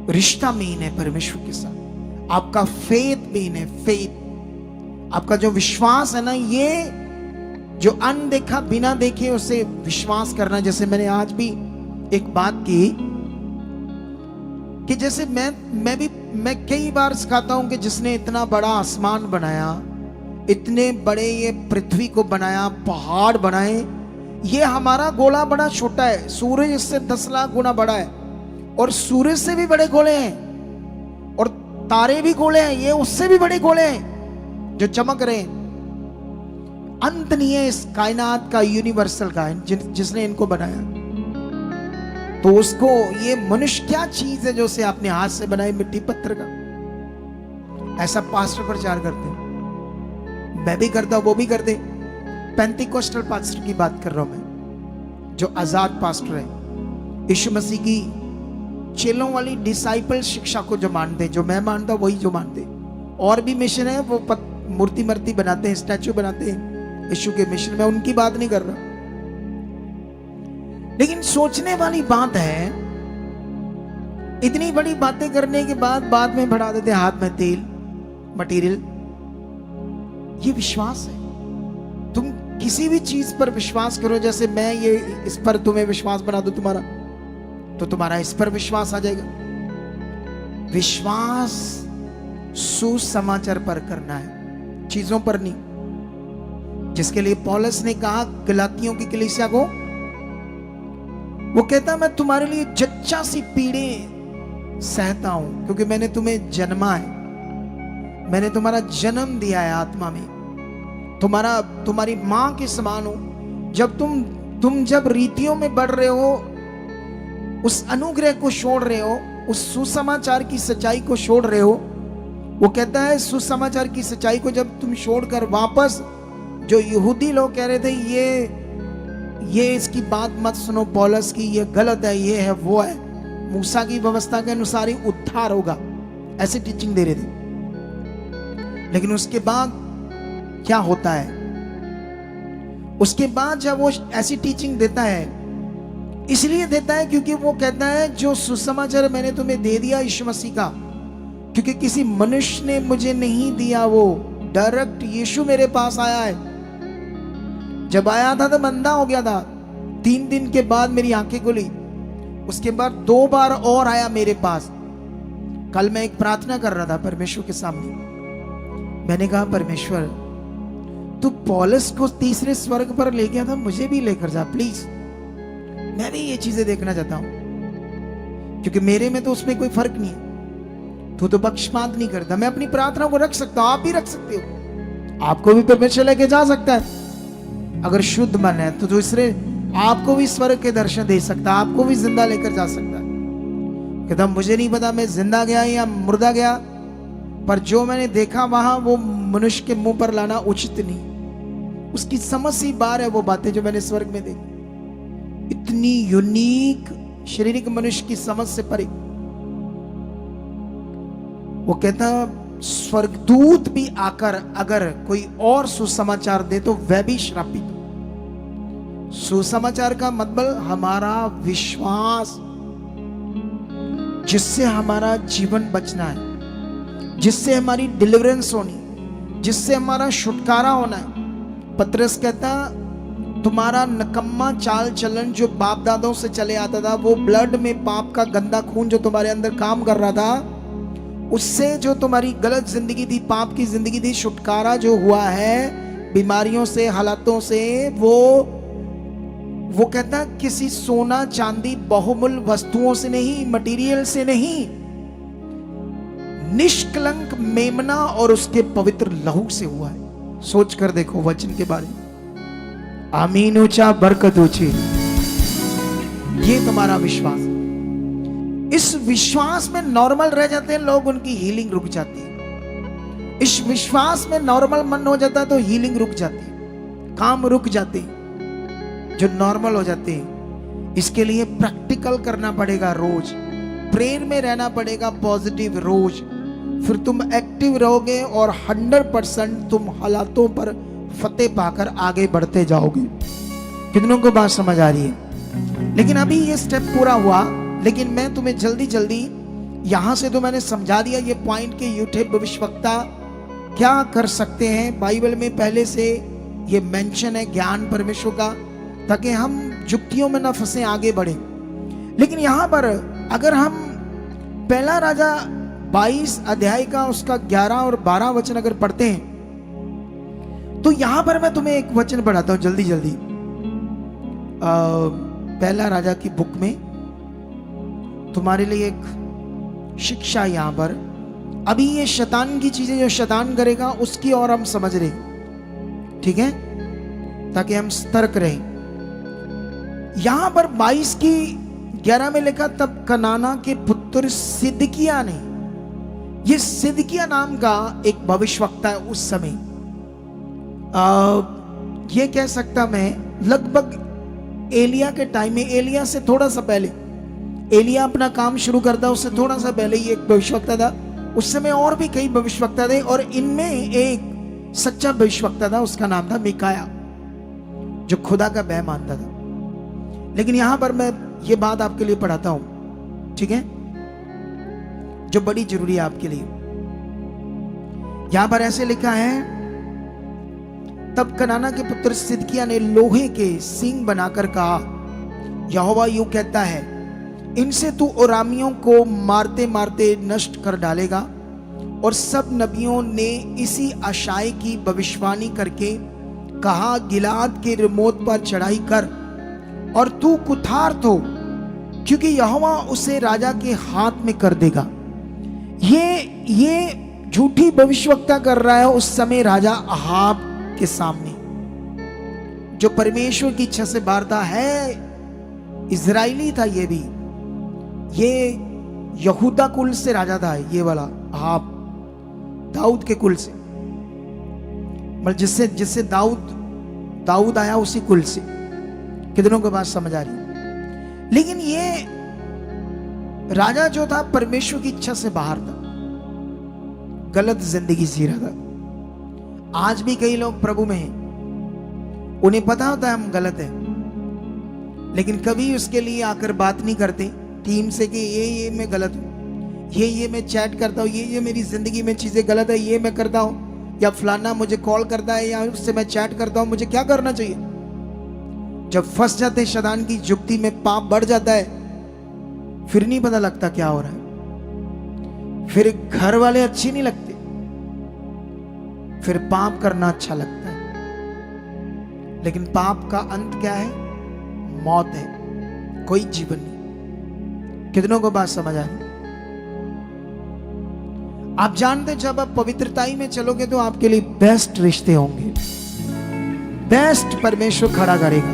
रिश्ता मेन है परमेश्वर के साथ, आपका फेथ मेन है, फेथ, आपका जो विश्वास है ना, ये जो अनदेखा बिना देखे उसे विश्वास करना। जैसे मैंने आज भी एक बात की कि जैसे मैं कई बार सिखाता हूं कि जिसने इतना बड़ा आसमान बनाया, इतने बड़े ये पृथ्वी को बनाया, पहाड़ बनाए, ये हमारा गोला बड़ा छोटा है, सूरज इससे 10 लाख गुना बड़ा है, और सूरज से भी बड़े गोले हैं, और तारे भी गोले हैं, ये उससे भी बड़े गोले हैं जो चमक रहे हैं। अंत नहीं है इस कायनात का, यूनिवर्सल का, जिसने इनको बनाया। तो उसको, ये मनुष्य क्या चीज है जो उसे अपने हाथ से बनाई, मिट्टी पत्थर का। ऐसा पास्टर प्रचार करते हैं, मैं भी करता हूं, वो भी करते। पेंटिकोस्टल पास्टर की बात कर रहा हूं मैं, जो आजाद पास्टर है, यीशु मसीह की चेलों वाली डिसाइपल शिक्षा को जो मानते, जो मैं मानता वही जो मानते। और भी मिशन है, वो मूर्ति बनाते हैं, स्टैचू बनाते हैं यीशु के मिशन में, उनकी बात नहीं कर रहा। लेकिन सोचने वाली बात है, इतनी बड़ी बातें करने के बाद में बढ़ा देते हाथ में तेल, मटेरियल। ये विश्वास है। तुम किसी भी चीज पर विश्वास करो, जैसे मैं ये इस पर तुम्हें विश्वास बना दूं तुम्हारा, तो तुम्हारा इस पर विश्वास आ जाएगा। विश्वास सुसमाचार पर करना है, चीजों पर नहीं। जिसके लिए पौलुस ने कहा गलातियों की कलीसिया को, वो कहता मैं तुम्हारे लिए जच्चा सी पीड़े सहता हूं, क्योंकि मैंने तुम्हें जन्मा है, मैंने तुम्हारा जन्म दिया है आत्मा में, तुम्हारी माँ के समान हो। जब तुम जब रीतियों में बढ़ रहे हो, उस अनुग्रह को छोड़ रहे हो, उस सुसमाचार की सच्चाई को छोड़ रहे हो। वो कहता है सुसमाचार की सच्चाई को जब तुम छोड़कर वापस, जो यहूदी लोग कह रहे थे ये इसकी बात मत सुनो पौलुस की, ये गलत है, ये है वो है, मूसा की व्यवस्था के अनुसार ही उद्धार होगा, ऐसी टीचिंग दे रहे थे। लेकिन उसके बाद क्या होता है? उसके बाद जब वो ऐसी टीचिंग देता है, इसलिए देता है क्योंकि वो कहता है जो सुसमाचार मैंने तुम्हें दे दिया यीशु मसीह का, क्योंकि किसी मनुष्य ने मुझे नहीं दिया, वो डायरेक्ट यीशु मेरे पास आया है। जब आया था तो अंधा हो गया था, 3 दिन के बाद मेरी आंखें खुली। उसके बाद 2 बार और आया मेरे पास। कल मैं एक प्रार्थना कर रहा था परमेश्वर के सामने। मैंने कहा परमेश्वर, तू पौलुस को तीसरे स्वर्ग पर ले गया था, मुझे भी लेकर जा प्लीज। मैं भी ये चीजें देखना चाहता हूं, क्योंकि मेरे में तो उसमें कोई फर्क नहीं है। तू तो पक्षपात नहीं करता। मैं अपनी प्रार्थना को रख सकता हूं, आप भी रख सकते हो। आपको भी परमेश्वर लेके जा सकता है अगर शुद्ध मन है तो दूसरे आपको भी स्वर्ग के दर्शन दे सकता है, आपको भी जिंदा लेकर जा सकता है। कहता मुझे नहीं पता मैं जिंदा गया या मुर्दा गया, पर जो मैंने देखा वहां वो मनुष्य के मुंह पर लाना उचित नहीं। उसकी समझ सी बार है वो बातें जो मैंने स्वर्ग में देखी, इतनी यूनिक शारीरिक मनुष्य की समझ से परे। वो कहता स्वर्गदूत भी आकर अगर कोई और सुसमाचार दे तो वह भी श्रापित। सुसमाचार का मतलब हमारा विश्वास, जिससे हमारा जीवन बचना है, जिससे हमारी डिलीवरेंस होनी, जिससे हमारा छुटकारा होना है। पतरस कहता तुम्हारा नकम्मा चाल चलन जो बाप दादों से चले आता था, वो ब्लड में पाप का गंदा खून जो तुम्हारे अंदर काम कर रहा था, उससे जो तुम्हारी गलत जिंदगी थी, पाप की जिंदगी थी, छुटकारा जो हुआ है बीमारियों से, हालातों से, वो कहता किसी सोना चांदी बहुमूल्य वस्तुओं से नहीं, मटेरियल से नहीं, निष्कलंक मेमना और उसके पवित्र लहू से हुआ है। सोच कर देखो वचन के बारे में। आमीन ऊंचा, बरकत ऊंची। ये तुम्हारा विश्वास। इस विश्वास में नॉर्मल रह जाते हैं लोग, उनकी हीलिंग रुक जाती है। इस विश्वास में नॉर्मल मन हो जाता है तो हीलिंग रुक जाती है, काम रुक जाते हैं जो नॉर्मल हो जाते हैं। इसके लिए प्रैक्टिकल करना पड़ेगा, रोज प्रेयर में रहना पड़ेगा, पॉजिटिव रोज। फिर तुम एक्टिव रहोगे और 100% तुम हालातों पर फतेह पाकर आगे बढ़ते जाओगे। कितनों को बात समझ आ रही है? लेकिन अभी ये स्टेप पूरा हुआ, लेकिन मैं तुम्हें जल्दी जल्दी यहां से तो मैंने समझा दिया ये पॉइंट के यूट्यूब भविष्यवक्ता क्या कर सकते हैं। बाइबल में पहले से ये मेंशन है ज्ञान परमेश्वर का, ताकि हम जुक्तियों में ना फंसे, आगे बढ़े। लेकिन यहां पर अगर हम पहला राजा 22 अध्याय का उसका 11 और 12 वचन अगर पढ़ते हैं, तो यहां पर मैं तुम्हें एक वचन पढ़ाता हूं जल्दी जल्दी। पहला राजा की बुक में तुम्हारे लिए एक शिक्षा यहां पर। अभी ये शैतान की चीजें जो शैतान करेगा उसकी और हम समझ रहे, ठीक है, ताकि हम सतर्क रहें। यहां पर 22 की 11 में लिखा तब कनाना के पुत्र सिदकिय्याह ने, ये सिदकिय्याह नाम का एक भविष्यवक्ता है उस समय, ये कह सकता मैं लगभग एलिया के टाइम में, एलिया से थोड़ा सा पहले, एलिया अपना काम शुरू करता उससे थोड़ा सा पहले ये एक भविष्यवक्ता था। उस समय और भी कई भविष्यवक्ता थे और इनमें एक सच्चा भविष्यवक्ता था, उसका नाम था मीकाया, जो खुदा का भय मानता था। लेकिन यहां पर मैं ये बात आपके लिए पढ़ाता हूं, ठीक है, जो बड़ी जरूरी है आपके लिए। यहां पर ऐसे लिखा है तब कनाना के पुत्र सिदकिय्याह ने लोहे के सींग बनाकर कहा, यहोवा यूं कहता है, इनसे तू अरामियों को मारते मारते नष्ट कर डालेगा। और सब नबियों ने इसी आशाय की भविष्यवाणी करके कहा, गिलाद के रिमोत पर चढ़ाई कर और तू कुठार्थ हो, क्योंकि यहोवा उसे राजा के हाथ में कर देगा। ये झूठी भविष्यवक्ता कर रहा है उस समय राजा अहाब के सामने, जो परमेश्वर की इच्छा से बाहर था। है इजराइली था ये भी, ये यहूदा कुल से राजा था ये वाला अहाब, दाऊद के कुल से, मतलब जिससे दाऊद आया उसी कुल से। कितनों को बात समझ आ रही? लेकिन ये राजा जो था परमेश्वर की इच्छा से बाहर था, गलत जिंदगी जी रहा था। आज भी कई लोग प्रभु में हैं, उन्हें पता होता है हम गलत हैं, लेकिन कभी उसके लिए आकर बात नहीं करते टीम से कि ये मैं गलत हूं, ये मैं चैट करता हूं, ये मेरी जिंदगी में चीजें गलत है, ये मैं करता हूं, या फलाना मुझे कॉल करता है या उससे मैं चैट करता हूं, मुझे क्या करना चाहिए। जब फंस जाते हैं शैतान की जुक्ति में, पाप बढ़ जाता है, फिर नहीं पता लगता क्या हो रहा है, फिर घर वाले अच्छे नहीं लगते, फिर पाप करना अच्छा लगता है। लेकिन पाप का अंत क्या है? मौत है, कोई जीवन नहीं। कितनों को बात समझ आ रही? आप जानते हैं जब आप पवित्रताई में चलोगे तो आपके लिए बेस्ट रिश्ते होंगे, बेस्ट परमेश्वर खड़ा करेगा।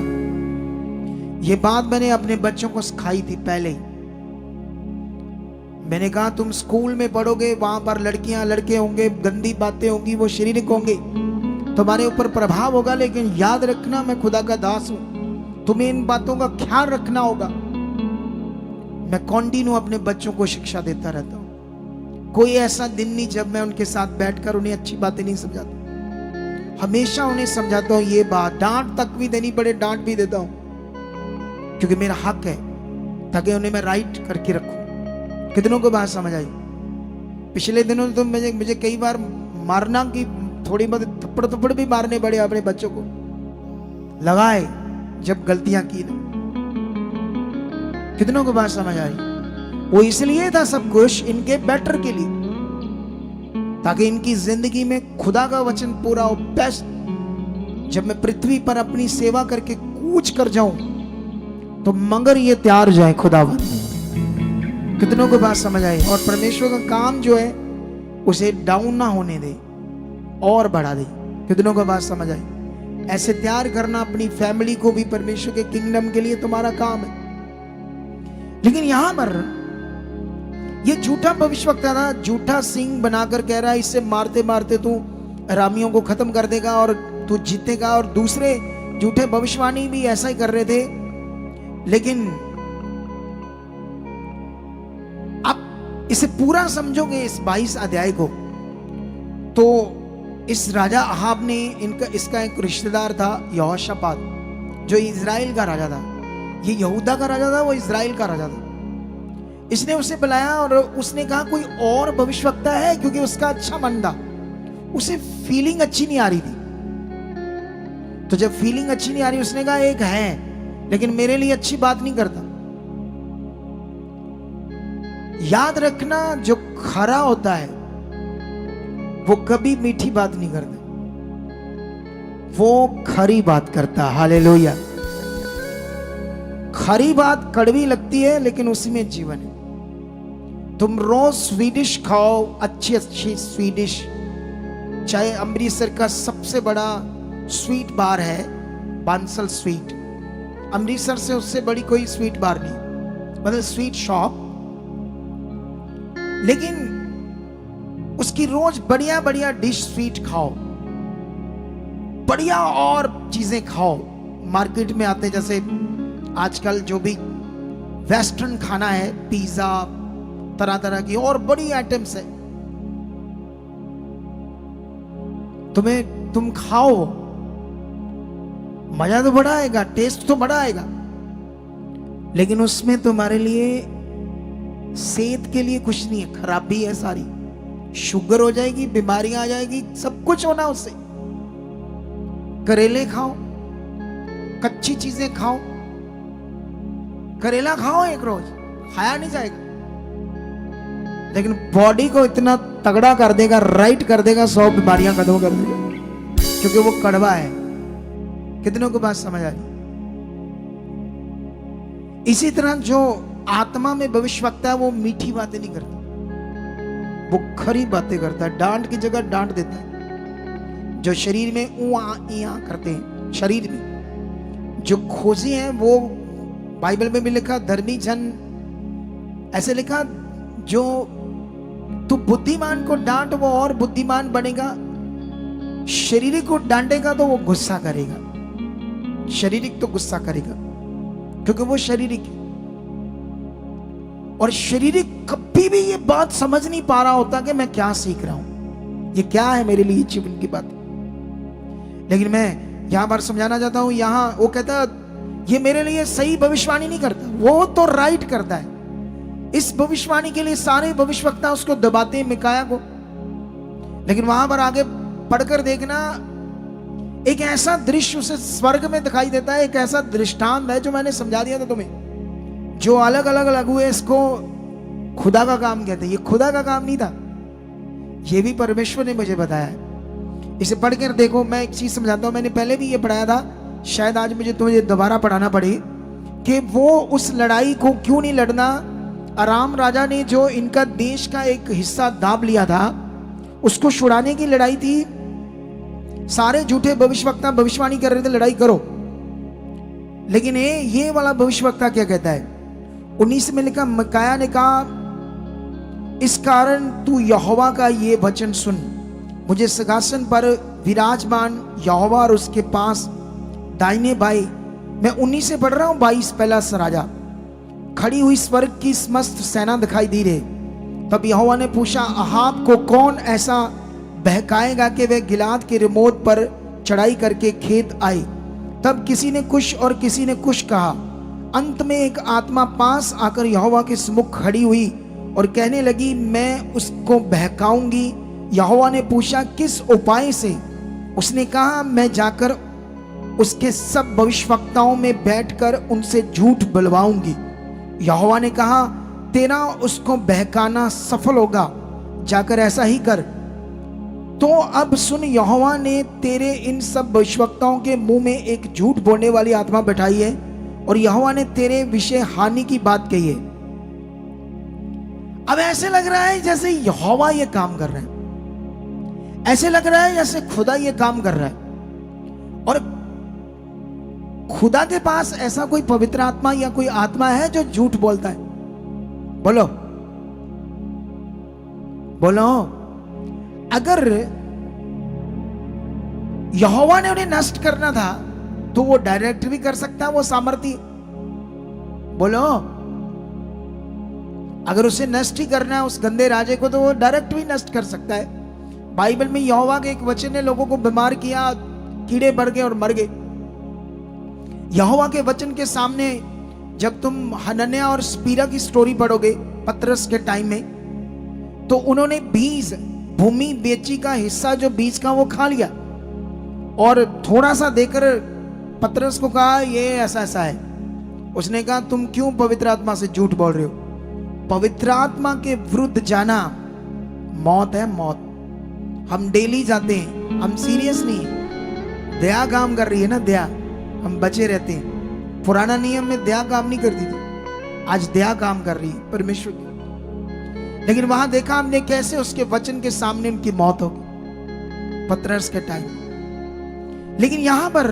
ये बात मैंने अपने बच्चों को सिखाई थी पहले ही। मैंने कहा तुम स्कूल में पढ़ोगे, वहां पर लड़कियां लड़के होंगे, गंदी बातें होंगी, वो शारीरिक होंगे, तुम्हारे ऊपर प्रभाव होगा, लेकिन याद रखना मैं खुदा का दास हूं, तुम्हें इन बातों का ख्याल रखना होगा। मैं कंटिन्यू अपने बच्चों को शिक्षा देता रहता हूं। कोई ऐसा दिन नहीं जब मैं उनके साथ बैठकर उन्हें अच्छी बातें नहीं समझाता, हमेशा उन्हें समझाता हूं ये बात, डांट तक भी देनी पड़े डांट भी देता हूं, क्योंकि मेरा हक है, ताकि उन्हें मैं राइट करके रखूं। कितनों को बात समझ आई? पिछले दिनों तो मुझे कई बार मारना की थोड़ी बहुत थप्पड़ भी मारने पड़े अपने बच्चों को, लगाए जब गलतियां की ना। कितनों को बात समझ आई? वो इसलिए था सब कुछ इनके बेटर के लिए, ताकि इनकी जिंदगी में खुदा का वचन पूरा हो, बेस्ट। जब मैं पृथ्वी पर अपनी सेवा करके कूच कर जाऊं तो मगर ये तैयार जाए खुदावन। कितनों को बात समझ आई? और परमेश्वर का काम जो है उसे डाउन ना होने दे और बढ़ा दे। कितनों को बात समझ आई? ऐसे तैयार करना अपनी फैमिली को भी परमेश्वर के किंगडम के लिए तुम्हारा काम है। लेकिन यहां पर ये झूठा भविष्यवक्ता था, झूठा सिंह बनाकर कह रहा है इससे मारते मारते तू अरामियों को खत्म कर देगा और तू जीतेगा, और दूसरे झूठे भविष्यवाणी भी ऐसा ही कर रहे थे। लेकिन आप इसे पूरा समझोगे इस 22 अध्याय को, तो इस राजा अहाब ने इसका एक रिश्तेदार था यहोशापात, जो इजराइल का राजा था। ये यहूदा का राजा था, वो इजराइल का राजा था। इसने उसे बुलाया और उसने कहा कोई और भविष्यवक्ता है, क्योंकि उसका अच्छा मन था, उसे फीलिंग अच्छी नहीं आ रही थी। तो जब फीलिंग अच्छी नहीं आ रही, उसने कहा एक है, लेकिन मेरे लिए अच्छी बात नहीं करता। याद रखना, जो खरा होता है वो कभी मीठी बात नहीं करता, वो खरी बात करता। हालेलुया। खरी बात कड़वी लगती है, लेकिन उसी में जीवन है। तुम रोज स्वीडिश खाओ, अच्छी अच्छी स्वीडिश, चाहे अमृतसर का सबसे बड़ा स्वीट बार है बांसल स्वीट, अमृतसर से उससे बड़ी कोई स्वीट बार नहीं, मतलब स्वीट शॉप, लेकिन उसकी रोज बढ़िया बढ़िया डिश स्वीट खाओ, बढ़िया और चीजें खाओ। मार्केट में आते जैसे आजकल जो भी वेस्टर्न खाना है, पिज्जा, तरह तरह की और बड़ी आइटम्स है, तुम खाओ, मजा तो बड़ा आएगा, टेस्ट तो बड़ा आएगा, लेकिन उसमें तुम्हारे लिए सेहत के लिए कुछ नहीं है, खराबी है सारी, शुगर हो जाएगी, बीमारियां आ जाएगी, सब कुछ होना उससे। करेले खाओ, कच्ची चीजें खाओ, करेला खाओ एक रोज, खाया नहीं जाएगा, लेकिन बॉडी को इतना तगड़ा कर देगा, राइट कर देगा, 100 बीमारियां खत्म कर देगा, क्योंकि वो कड़वा है। कितनों को बात समझ आ रही? इसी तरह जो आत्मा में भविष्यवक्ता है, वो मीठी बातें नहीं करता, वो खरी बातें करता है, डांट की जगह डांट देता है, जो शरीर में ऊआ इया करते हैं, शरीर में जो खोजी हैं, वो बाइबल में भी लिखा धर्मी जन, ऐसे लिखा जो तू बुद्धिमान को डांट वो और बुद्धिमान बनेगा, शारीरिक को डांटेगा तो वो गुस्सा करेगा, शारीरिक तो गुस्सा करेगा क्योंकि वो शारीरिक है। और शारीरिक कभी भी ये बात समझ नहीं पा रहा होता कि मैं क्या सीख रहा हूं, ये क्या है मेरे लिए जीवन की बात। लेकिन मैं यहां पर समझाना चाहता हूं, यहां वो कहता ये मेरे लिए सही भविष्यवाणी नहीं करता, वो तो राइट करता है। इस भविष्यवाणी के लिए सारे भविष्यवक्ता उसको दबाते हैं, मिकाया को। लेकिन वहां पर आगे पढ़कर देखना, एक ऐसा दृश्य उसे स्वर्ग में दिखाई देता है, एक ऐसा दृष्टांत है जो मैंने समझा दिया था तुम्हें, जो अलग अलग लघु है, इसको खुदा का काम कहते हैं। ये खुदा का काम नहीं था, ये भी परमेश्वर ने मुझे बताया है। इसे पढ़कर देखो। मैं एक चीज समझाता हूं, मैंने पहले भी ये पढ़ाया था, शायद आज मुझे तुम्हें दोबारा पढ़ाना पड़े कि वो उस लड़ाई को क्यों नहीं लड़ना। अराम राजा ने जो इनका देश का एक हिस्सा दाब लिया था, उसको छुड़ाने की लड़ाई थी। सारे झूठे भविष्यवक्ता भविष्यवाणी कर रहे थे लड़ाई करो, लेकिन ये वाला भविष्यवक्ता क्या कहता है, 19 में लिखा, मिकाया ने कहा इस कारण तू यहोवा का ये वचन सुन, मुझे सिंहासन पर विराजमान यहोवा और उसके पास दाहिने बाएं, मैं 19 से पढ़ रहा हूं, 22 पहला राजा, खड़ी हुई स्वर्ग की समस्त सेना दिखाई दी रही। तब यहोवा ने पूछा, अहाब को कौन ऐसा बहकाएगा कि वह गिलाद के रिमोट पर चढ़ाई करके खेत आए। तब किसी ने कुछ और किसी ने कुछ कहा। अंत में एक आत्मा पास आकर यहोवा के सम्मुख खड़ी हुई और कहने लगी, मैं उसको बहकाऊंगी। यहोवा ने पूछा, किस उपाय से? उसने कहा, मैं जाकर उसके सब भविष्यवक्ताओं में बैठकर उनसे झूठ बुलवाऊंगी। यहोवा ने कहा, तेरा उसको बहकाना सफल होगा, जाकर ऐसा ही कर। तो अब सुन, यहोवा ने तेरे इन सब भविष्यवक्ताओं के मुंह में एक झूठ बोलने वाली आत्मा बैठाई है और यहोवा ने तेरे विषय हानि की बात कही है। अब ऐसे लग रहा है जैसे यहोवा ये काम कर रहा है, ऐसे लग रहा है जैसे खुदा ये काम कर रहा है। और खुदा के पास ऐसा कोई पवित्र आत्मा या कोई आत्मा है जो झूठ बोलता है? बोलो बोलो। अगर यहोवा ने उन्हें नष्ट करना था तो वो डायरेक्ट भी कर सकता है, वो सामर्थ्य। बोलो, अगर उसे नष्ट ही करना है उस गंदे राजे को, तो वो डायरेक्ट भी नष्ट कर सकता है। बाइबल में यहोवा के एक वचन ने लोगों को बीमार किया, कीड़े बढ़ गए और मर गए। यहोवा के वचन के सामने जब तुम हनन्याह और स्पीरा की स्टोरी पढ़ोगे पतरस के टाइम में, तो उन्होंने बीज, भूमि बेची का हिस्सा जो बीज का वो खा लिया और थोड़ा सा देकर पतरस को कहा, ये ऐसा ऐसा है। उसने कहा, तुम क्यों पवित्र आत्मा से झूठ बोल रहे हो? पवित्र आत्मा के विरुद्ध जाना मौत है, मौत। हम डेली जाते हैं, हम सीरियस नहीं है। दया काम कर रही है ना, दया, हम बचे रहते हैं। पुराना नियम में दया काम नहीं करती थी, आज दया काम कर रही है परमेश्वर की। लेकिन वहां देखा हमने कैसे उसके वचन के सामने उनकी मौत होगी पतरस के टाइम। लेकिन यहां पर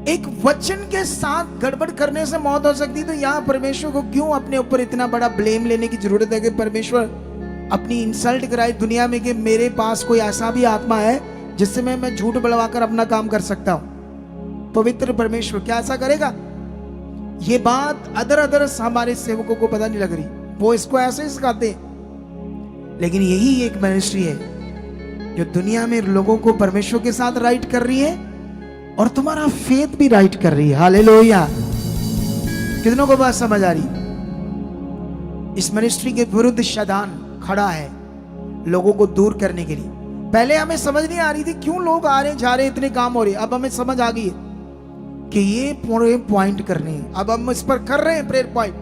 एक वचन के साथ गड़बड़ करने से मौत हो सकती, तो यहां परमेश्वर को क्यों अपने ऊपर इतना बड़ा ब्लेम लेने की जरूरत है कि परमेश्वर अपनी इंसल्ट कराए दुनिया में कि मेरे पास कोई ऐसा भी आत्मा है जिससे मैं झूठ बुलवाकर अपना काम कर सकता हूं। पवित्र परमेश्वर क्या ऐसा करेगा? ये बात अदर हमारे सेवकों को पता नहीं लग रही, वो इसको ऐसे सिखाते हैं। लेकिन यही एक मिनिस्ट्री है जो दुनिया में लोगों को परमेश्वर के साथ राइट कर रही है और तुम्हारा फेथ भी राइट कर रही है। हालेलुया। कितनों को बात समझ आ रही? इस मिनिस्ट्री के विरुद्ध शैतान खड़ा है लोगों को दूर करने के लिए। पहले हमें समझ नहीं आ रही थी क्यों लोग आ रहे जा रहे, इतने काम हो रहे। अब हमें समझ आ गई है कि ये पूरे पॉइंट करने हैं। अब हम इस पर कर रहे हैं प्रेयर पॉइंट,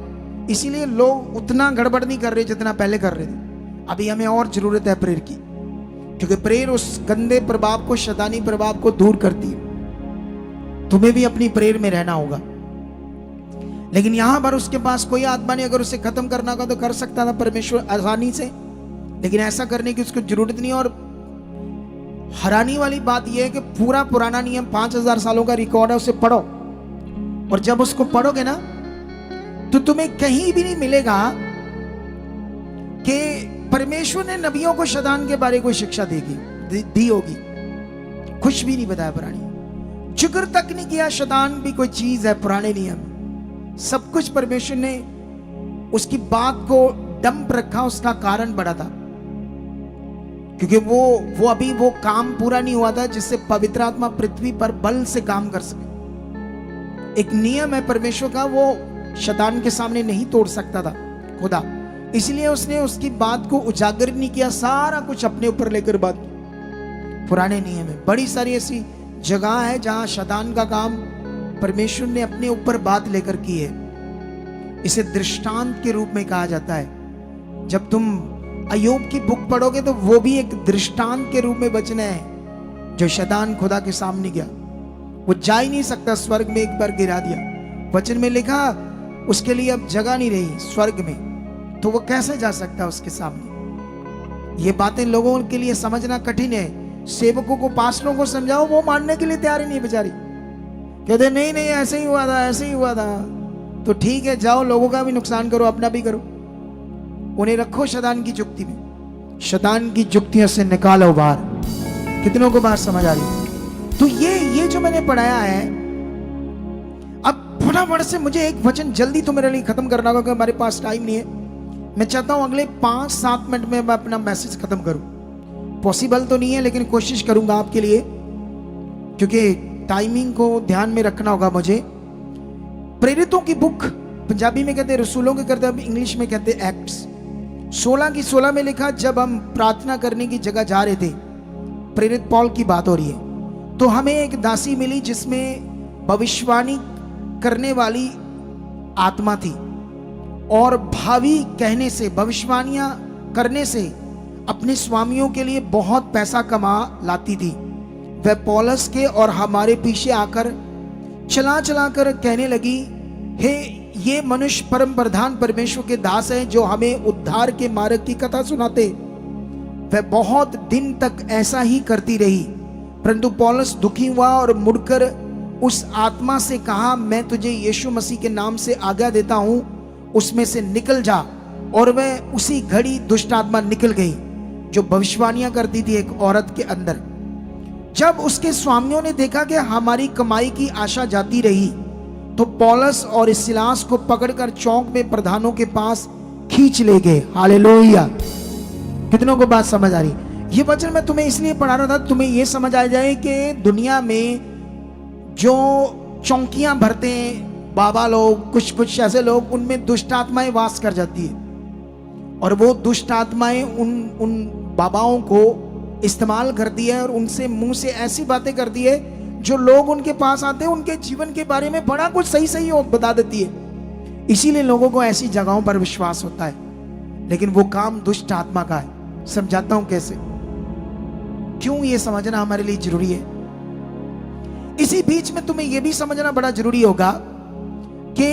इसीलिए लोग उतना गड़बड़ नहीं कर रहे जितना पहले कर रहे थे। अभी हमें और जरूरत है प्रेयर की, क्योंकि प्रेयर उस गंदे प्रभाव को, शैतानी प्रभाव को दूर करती है। तुम्हें भी अपनी प्रेयर में रहना होगा। लेकिन यहां पर उसके पास कोई आत्मा नहीं, अगर उसे खत्म करना होगा तो कर सकता था परमेश्वर आसानी से, लेकिन ऐसा करने की उसको जरूरत नहीं। और हैरानी वाली बात यह है कि पूरा पुराना नियम 5000 सालों का रिकॉर्ड है, उसे पढ़ो और जब उसको पढ़ोगे ना तो तुम्हें कहीं भी नहीं मिलेगा कि परमेश्वर ने नबियों को शैतान के बारे कोई शिक्षा दी होगी। कुछ भी नहीं बताया पुरानी, जिक्र तक नहीं किया शैतान भी कोई चीज है पुराने नियम। सब कुछ परमेश्वर ने उसकी बात को डंप रखा, उसका कारण बड़ा था क्योंकि वो अभी वो काम पूरा नहीं हुआ था जिससे पवित्र आत्मा पृथ्वी पर बल से काम कर सके। एक नियम है परमेश्वर का, वो शैतान के सामने नहीं तोड़ सकता था खुदा, इसलिए उसने उसकी बात को उजागर नहीं किया, सारा कुछ अपने ऊपर लेकर बात। पुराने नियम में बड़ी सारी ऐसी जगह है जहां शैतान का काम परमेश्वर ने अपने ऊपर बात लेकर की है। इसे दृष्टांत के रूप में कहा जाता है। जब तुम अय्यूब की बुक पढ़ोगे तो वो भी एक दृष्टांत के रूप में वचन है। जो शैतान खुदा के सामने गया, वो जा ही नहीं सकता, स्वर्ग में एक बार गिरा दिया। वचन में लिखा उसके लिए अब जगह नहीं रही स्वर्ग में, तो वो कैसे जा सकता उसके सामने। ये बातें लोगों के लिए समझना कठिन है। सेवकों को, पास्टरों को समझाओ, वो मानने के लिए तैयार ही नहीं बेचारी। कहते नहीं नहीं ऐसे ही हुआ था, ऐसे ही हुआ था। तो ठीक है, जाओ लोगों का भी नुकसान करो, अपना भी करो, उन्हें रखो शैतान की जुक्ति में। शैतान की जुक्तियों से निकालो बाहर। कितनों को बात समझ आ रही? तो ये जो मैंने पढ़ाया है, अब फटाफट से मुझे एक वचन जल्दी तो मेरे लिए खत्म करना होगा क्योंकि हमारे पास टाइम नहीं है। मैं चाहता हूं अगले 5-7 मिनट में मैं अपना मैसेज खत्म करूं। पॉसिबल तो नहीं है लेकिन कोशिश करूंगा आपके लिए, क्योंकि टाइमिंग को ध्यान में रखना होगा मुझे। प्रेरितों की बुक, पंजाबी में कहते हैं रसूलों के करते, अब इंग्लिश में कहते हैं एक्ट्स, 16:16 में लिखा, जब हम प्रार्थना करने की जगह जा रहे थे, प्रेरित पौल की बात हो रही है, तो हमें एक दासी मिली जिसमें भविष्यवाणी करने वाली आत्मा थी और भावी कहने से, भविष्यवाणियां करने से अपने स्वामियों के लिए बहुत पैसा कमा लाती थी। वह पौलुस के और हमारे पीछे आकर चला चला कर कहने लगी, हे ये मनुष्य परम प्रधान परमेश्वर के दास हैं जो हमें उद्धार के मार्ग की कथा सुनाते। वह बहुत दिन तक ऐसा ही करती रही, परंतु पौलुस दुखी हुआ और मुड़कर उस आत्मा से कहा, मैं तुझे यीशु मसीह के नाम से आज्ञा देता हूं, उसमें से निकल जा। और वह उसी घड़ी दुष्ट आत्मा निकल गई जो भविष्यवाणियां करती थी एक औरत के अंदर। जब उसके स्वामियों ने देखा कि हमारी कमाई की आशा जाती रही, तो पौलुस और सिलास को पकड़कर चौक में प्रधानों के पास खींच ले गए। हालेलुया। कितनों को बात समझ आ रही? ये वचन मैं तुम्हें इसलिए पढ़ा रहा था, तुम्हें यह समझ आ जाए कि दुनिया में जो चौकियां भरते हैं बाबा लोग, कुछ ऐसे लोग, उनमें दुष्ट आत्माएं वास कर जाती है और वो दुष्ट आत्माएं उन बाबाओं को इस्तेमाल करती है और उनसे मुंह से ऐसी बातें करती है जो लोग उनके पास आते हैं उनके जीवन के बारे में बड़ा कुछ सही सही बता देती है। इसीलिए लोगों को ऐसी जगहों पर विश्वास होता है, लेकिन वो काम दुष्ट आत्मा का है। समझाता हूं कैसे, क्यों ये समझना हमारे लिए जरूरी है। इसी बीच में तुम्हें यह भी समझना बड़ा जरूरी होगा कि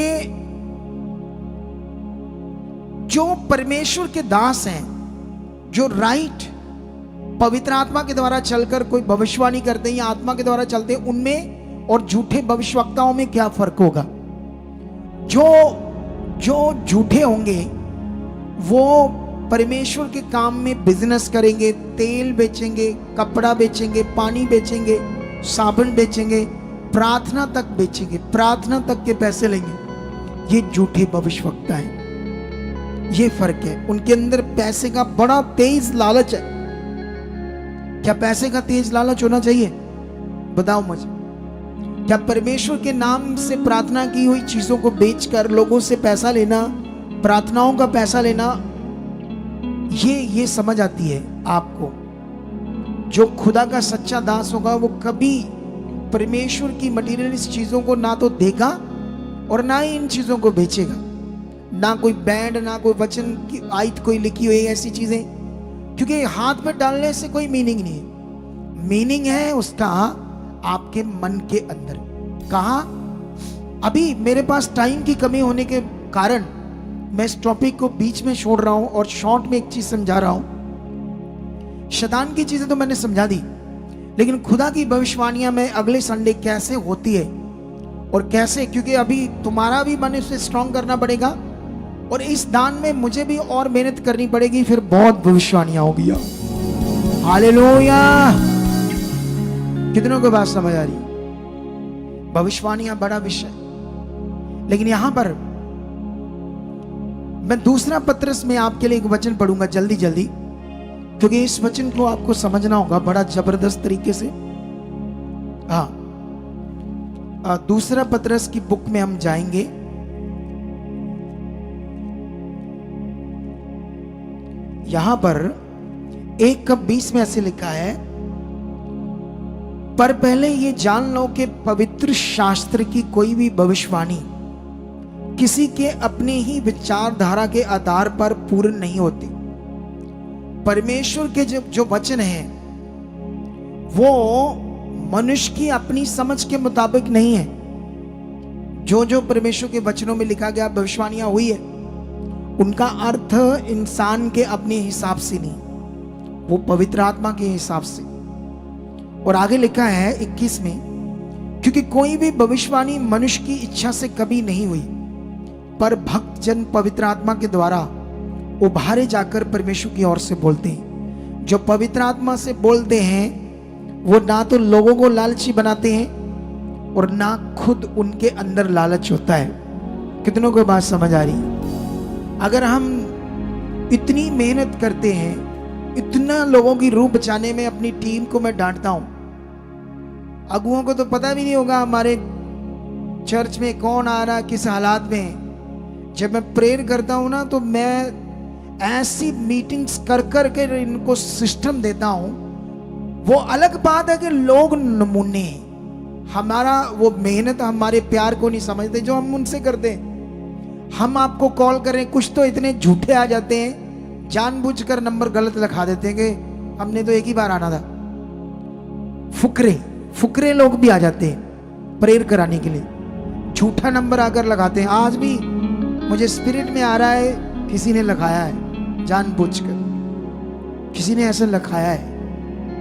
जो परमेश्वर के दास हैं, जो राइट पवित्र आत्मा के द्वारा चलकर कोई भविष्यवाणी करते हैं या आत्मा के द्वारा चलते हैं, उनमें और झूठे भविष्यवक्ताओं में क्या फर्क होगा। जो झूठे होंगे वो परमेश्वर के काम में बिजनेस करेंगे, तेल बेचेंगे, कपड़ा बेचेंगे, पानी बेचेंगे, साबुन बेचेंगे, प्रार्थना तक बेचेंगे, प्रार्थना तक के पैसे लेंगे। ये झूठे भविष्यवक्ता हैं। ये फर्क है। उनके अंदर पैसे का बड़ा तेज लालच है। क्या पैसे का तेज लालच होना चाहिए? बताओ मुझे। क्या परमेश्वर के नाम से प्रार्थना की हुई चीजों को बेचकर लोगों से पैसा लेना, प्रार्थनाओं का पैसा लेना, ये समझ आती है आपको? जो खुदा का सच्चा दास होगा वो कभी परमेश्वर की मटीरियलिस्ट चीजों को ना तो देगा और ना ही इन चीजों को बेचेगा। ना कोई बैंड, ना कोई वचन की आयत कोई लिखी हुई ऐसी चीजें, क्योंकि हाथ में डालने से कोई मीनिंग नहीं है। मीनिंग है उसका आपके मन के अंदर। कहा, अभी मेरे पास टाइम की कमी होने के कारण मैं इस टॉपिक को बीच में छोड़ रहा हूं और शॉर्ट में एक चीज समझा रहा हूं। शैतान की चीजें तो मैंने समझा दी, लेकिन खुदा की भविष्यवाणियां में अगले संडे कैसे होती है और कैसे, क्योंकि अभी तुम्हारा भी मन इसे स्ट्रांग करना पड़ेगा और इस दान में मुझे भी और मेहनत करनी पड़ेगी, फिर बहुत भविष्यवाणियां होगी। हालेलुया। कितनों को बात समझ आ रही? भविष्यवाणियां बड़ा विषय, लेकिन यहां पर मैं दूसरा पत्रस में आपके लिए एक वचन पढ़ूंगा जल्दी जल्दी, क्योंकि इस वचन को आपको समझना होगा बड़ा जबरदस्त तरीके से। हाँ, दूसरा पत्रस की बुक में हम जाएंगे। यहां पर 1:20 में ऐसे लिखा है, पर पहले ये जान लो कि पवित्र शास्त्र की कोई भी भविष्यवाणी किसी के अपने ही विचारधारा के आधार पर पूर्ण नहीं होती। परमेश्वर के जो वचन है वो मनुष्य की अपनी समझ के मुताबिक नहीं है। जो परमेश्वर के वचनों में लिखा गया, भविष्यवाणियां हुई है, उनका अर्थ इंसान के अपने हिसाब से नहीं, वो पवित्र आत्मा के हिसाब से। और आगे लिखा है 21 में, क्योंकि कोई भी भविष्यवाणी मनुष्य की इच्छा से कभी नहीं हुई, पर भक्त जन पवित्र आत्मा के द्वारा उभारे जाकर परमेश्वर की ओर से बोलते हैं। जो पवित्र आत्मा से बोलते हैं वो ना तो लोगों को लालची बनाते हैं और ना खुद उनके अंदर लालच होता है। कितनों को बात समझ आ रही? अगर हम इतनी मेहनत करते हैं, इतना लोगों की रूह बचाने में अपनी टीम को मैं डांटता हूं, अगुओं को तो पता भी नहीं होगा हमारे चर्च में कौन आ रहा, किस हालात में। जब मैं प्रेयर करता हूं ना, तो मैं ऐसी मीटिंग्स कर कर के इनको सिस्टम देता हूं। वो अलग बात है कि लोग नमूने, हमारा वो मेहनत, हमारे प्यार को नहीं समझते जो हम उनसे करते हैं। हम आपको कॉल करें, कुछ तो इतने झूठे आ जाते हैं, जानबूझकर नंबर गलत लिखा देते हैं कि हमने तो एक ही बार आना था। फुकरे लोग भी आ जाते हैं प्रेयर कराने के लिए, झूठा नंबर आकर लगाते हैं। आज भी मुझे स्पिरिट में आ रहा है, किसी ने लगाया है जानबूझकर, किसी ने ऐसे लिखाया है,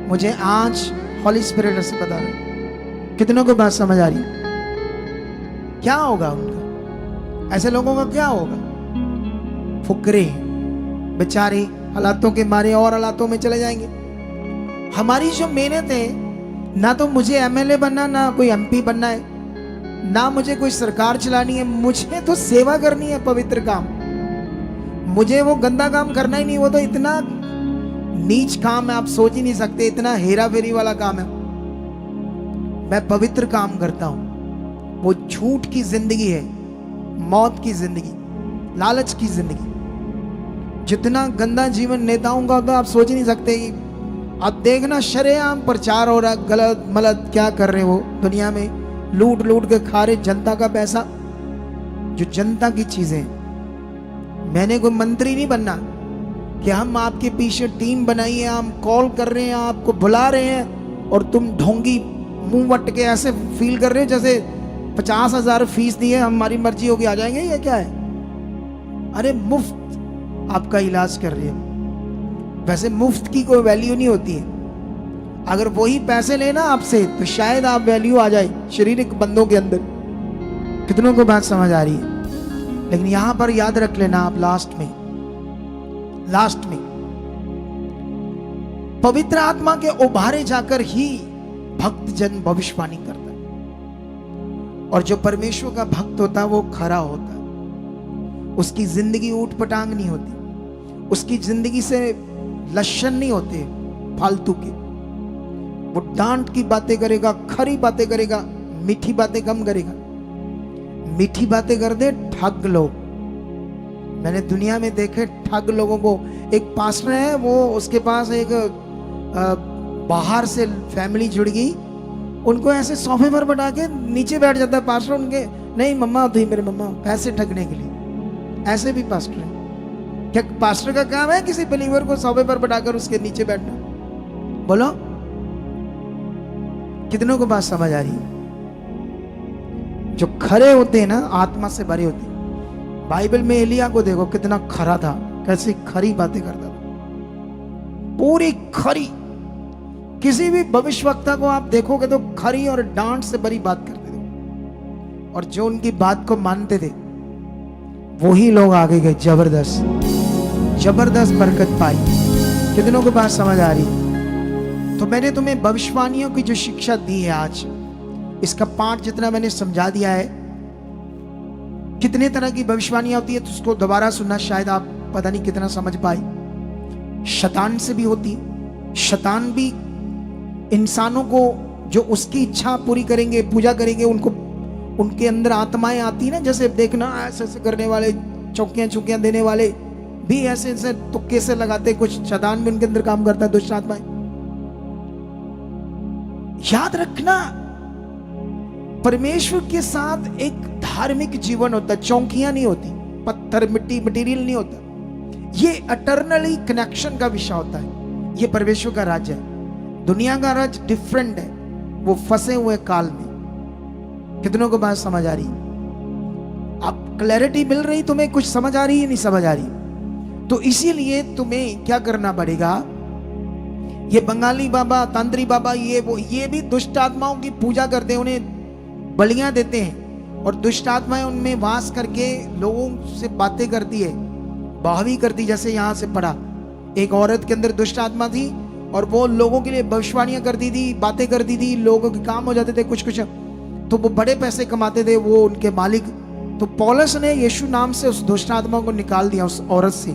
मुझे आज हॉली स्पिरिट से पता है। कितनों को बात समझ आ रही? क्या होगा उनका, ऐसे लोगों का क्या होगा? फुकरे बेचारे हालातों के मारे और हालातों में चले जाएंगे। हमारी जो मेहनत है, ना तो मुझे एमएलए बनना, ना कोई एमपी बनना है, ना मुझे कोई सरकार चलानी है। मुझे तो सेवा करनी है, पवित्र काम। मुझे वो गंदा काम करना ही नहीं, वो तो इतना नीच काम है, आप सोच ही नहीं सकते, इतना हेरा फेरी वाला काम है। मैं पवित्र काम करता हूं। वो झूठ की जिंदगी है, मौत की जिंदगी, लालच की जिंदगी। जितना गंदा जीवन नेताओं का होता है, आप सोच ही नहीं सकते। अब देखना, शरेआम प्रचार हो रहा, गलत मलत क्या कर रहे हो दुनिया में, लूट लूट के खा रहे जनता का पैसा, जो जनता की चीजें। मैंने कोई मंत्री नहीं बनना कि हम आपके पीछे टीम बनाई है, हम कॉल कर रहे हैं, आपको बुला रहे हैं और तुम ढोंगी मुंह वट के ऐसे फील कर रहे हो जैसे 50,000 फीस दी है, हमारी मर्जी होगी आ जाएंगे। ये क्या है? अरे मुफ्त आपका इलाज कर रहे हैं। वैसे मुफ्त की कोई वैल्यू नहीं होती है। अगर वही पैसे लेना आपसे, तो शायद आप वैल्यू आ जाए शारीरिक बंदों के अंदर। कितनों को बात समझ आ रही है? लेकिन यहां पर याद रख लेना आप, लास्ट में पवित्र आत्मा के उभारे जाकर ही भक्त जन भविष्यवाणी करता है। और जो परमेश्वर का भक्त होता है वो खरा होता है। उसकी जिंदगी ऊट पटांग नहीं होती, उसकी जिंदगी से लक्षण नहीं होते फालतू के। वो डांट की बातें करेगा, खरी बातें करेगा, मीठी बातें कम करेगा। मीठी बातें कर दे ठग लोग। मैंने दुनिया में देखे ठग लोगों को। एक पास्टर है, वो उसके पास एक बाहर से फैमिली जुड़ गई, उनको ऐसे सोफे पर बैठा के नीचे बैठ जाता है पास्टर। उनके नहीं मम्मा थी मेरे मम्मा, पैसे ठगने के लिए। ऐसे भी पास्टर है। क्या पास्टर का काम है किसी बिलीवर को सोफे पर बैठाकर उसके नीचे बैठना? बोलो, कितनों को बात समझ आ रही है? जो खरे होते हैं ना, आत्मा से भरे होते हैं। बाइबल में एलिया को देखो, कितना खरा था, कैसी खरी बातें करता था, पूरी खरी। किसी भी भविष्यवक्ता को आप देखोगे तो खरी और डांट से भरी बात करते थे, और जो उनकी बात को मानते थे वही लोग आगे गए। जबरदस्त जबरदस्त बरकत पाई। कितनों के पास समझ आ रही है? तो मैंने तुम्हें भविष्यवाणियों की जो शिक्षा दी है आज, इसका पाठ जितना मैंने समझा दिया है। कितने तरह की भविष्यवाणियां होती है तो उसको दोबारा सुनना, शायद आप पता नहीं कितना समझ पाए। शैतान से भी होती, शैतान भी इंसानों को जो उसकी इच्छा पूरी करेंगे, पूजा करेंगे, उनको उनके अंदर आत्माएं आती ना, जैसे देखना ऐसे ऐसे करने वाले, चौकियां चुकियां देने वाले भी ऐसे ऐसे तुक्के से लगाते, कुछ शैतान भी उनके अंदर काम करता है, दुष्ट आत्माएं। याद रखना, परमेश्वर के साथ एक धार्मिक जीवन होता है, चौकियां नहीं होती, पत्थर मिट्टी मटेरियल नहीं होता। ये अटर्नली कनेक्शन का विषय होता है। ये परमेश्वर का राज्य है। दुनिया का राज्य डिफरेंट है, वो फंसे हुए काल में। कितनों को बात समझ आ रही? आप क्लैरिटी मिल रही? तुम्हें कुछ समझ आ रही है? नहीं समझ आ रही? तो इसीलिए तुम्हें क्या करना पड़ेगा? ये बंगाली बाबा, तांत्री बाबा, ये भी दुष्ट आत्माओं की पूजा करते हैं, उन्हें बलियां देते हैं, और दुष्ट आत्माएं उनमें वास करके लोगों से बातें करती है, बाहवी करती। जैसे यहां से पढ़ा, एक औरत के अंदर दुष्ट आत्मा थी और वो लोगों के लिए भविष्यवाणियां करती थी, बातें करती थी, लोगों के काम हो जाते थे कुछ कुछ, तो वो बड़े पैसे कमाते थे वो उनके मालिक। तो पौलुस ने यीशु नाम से उस दुष्ट आत्मा को निकाल दिया उस औरत से।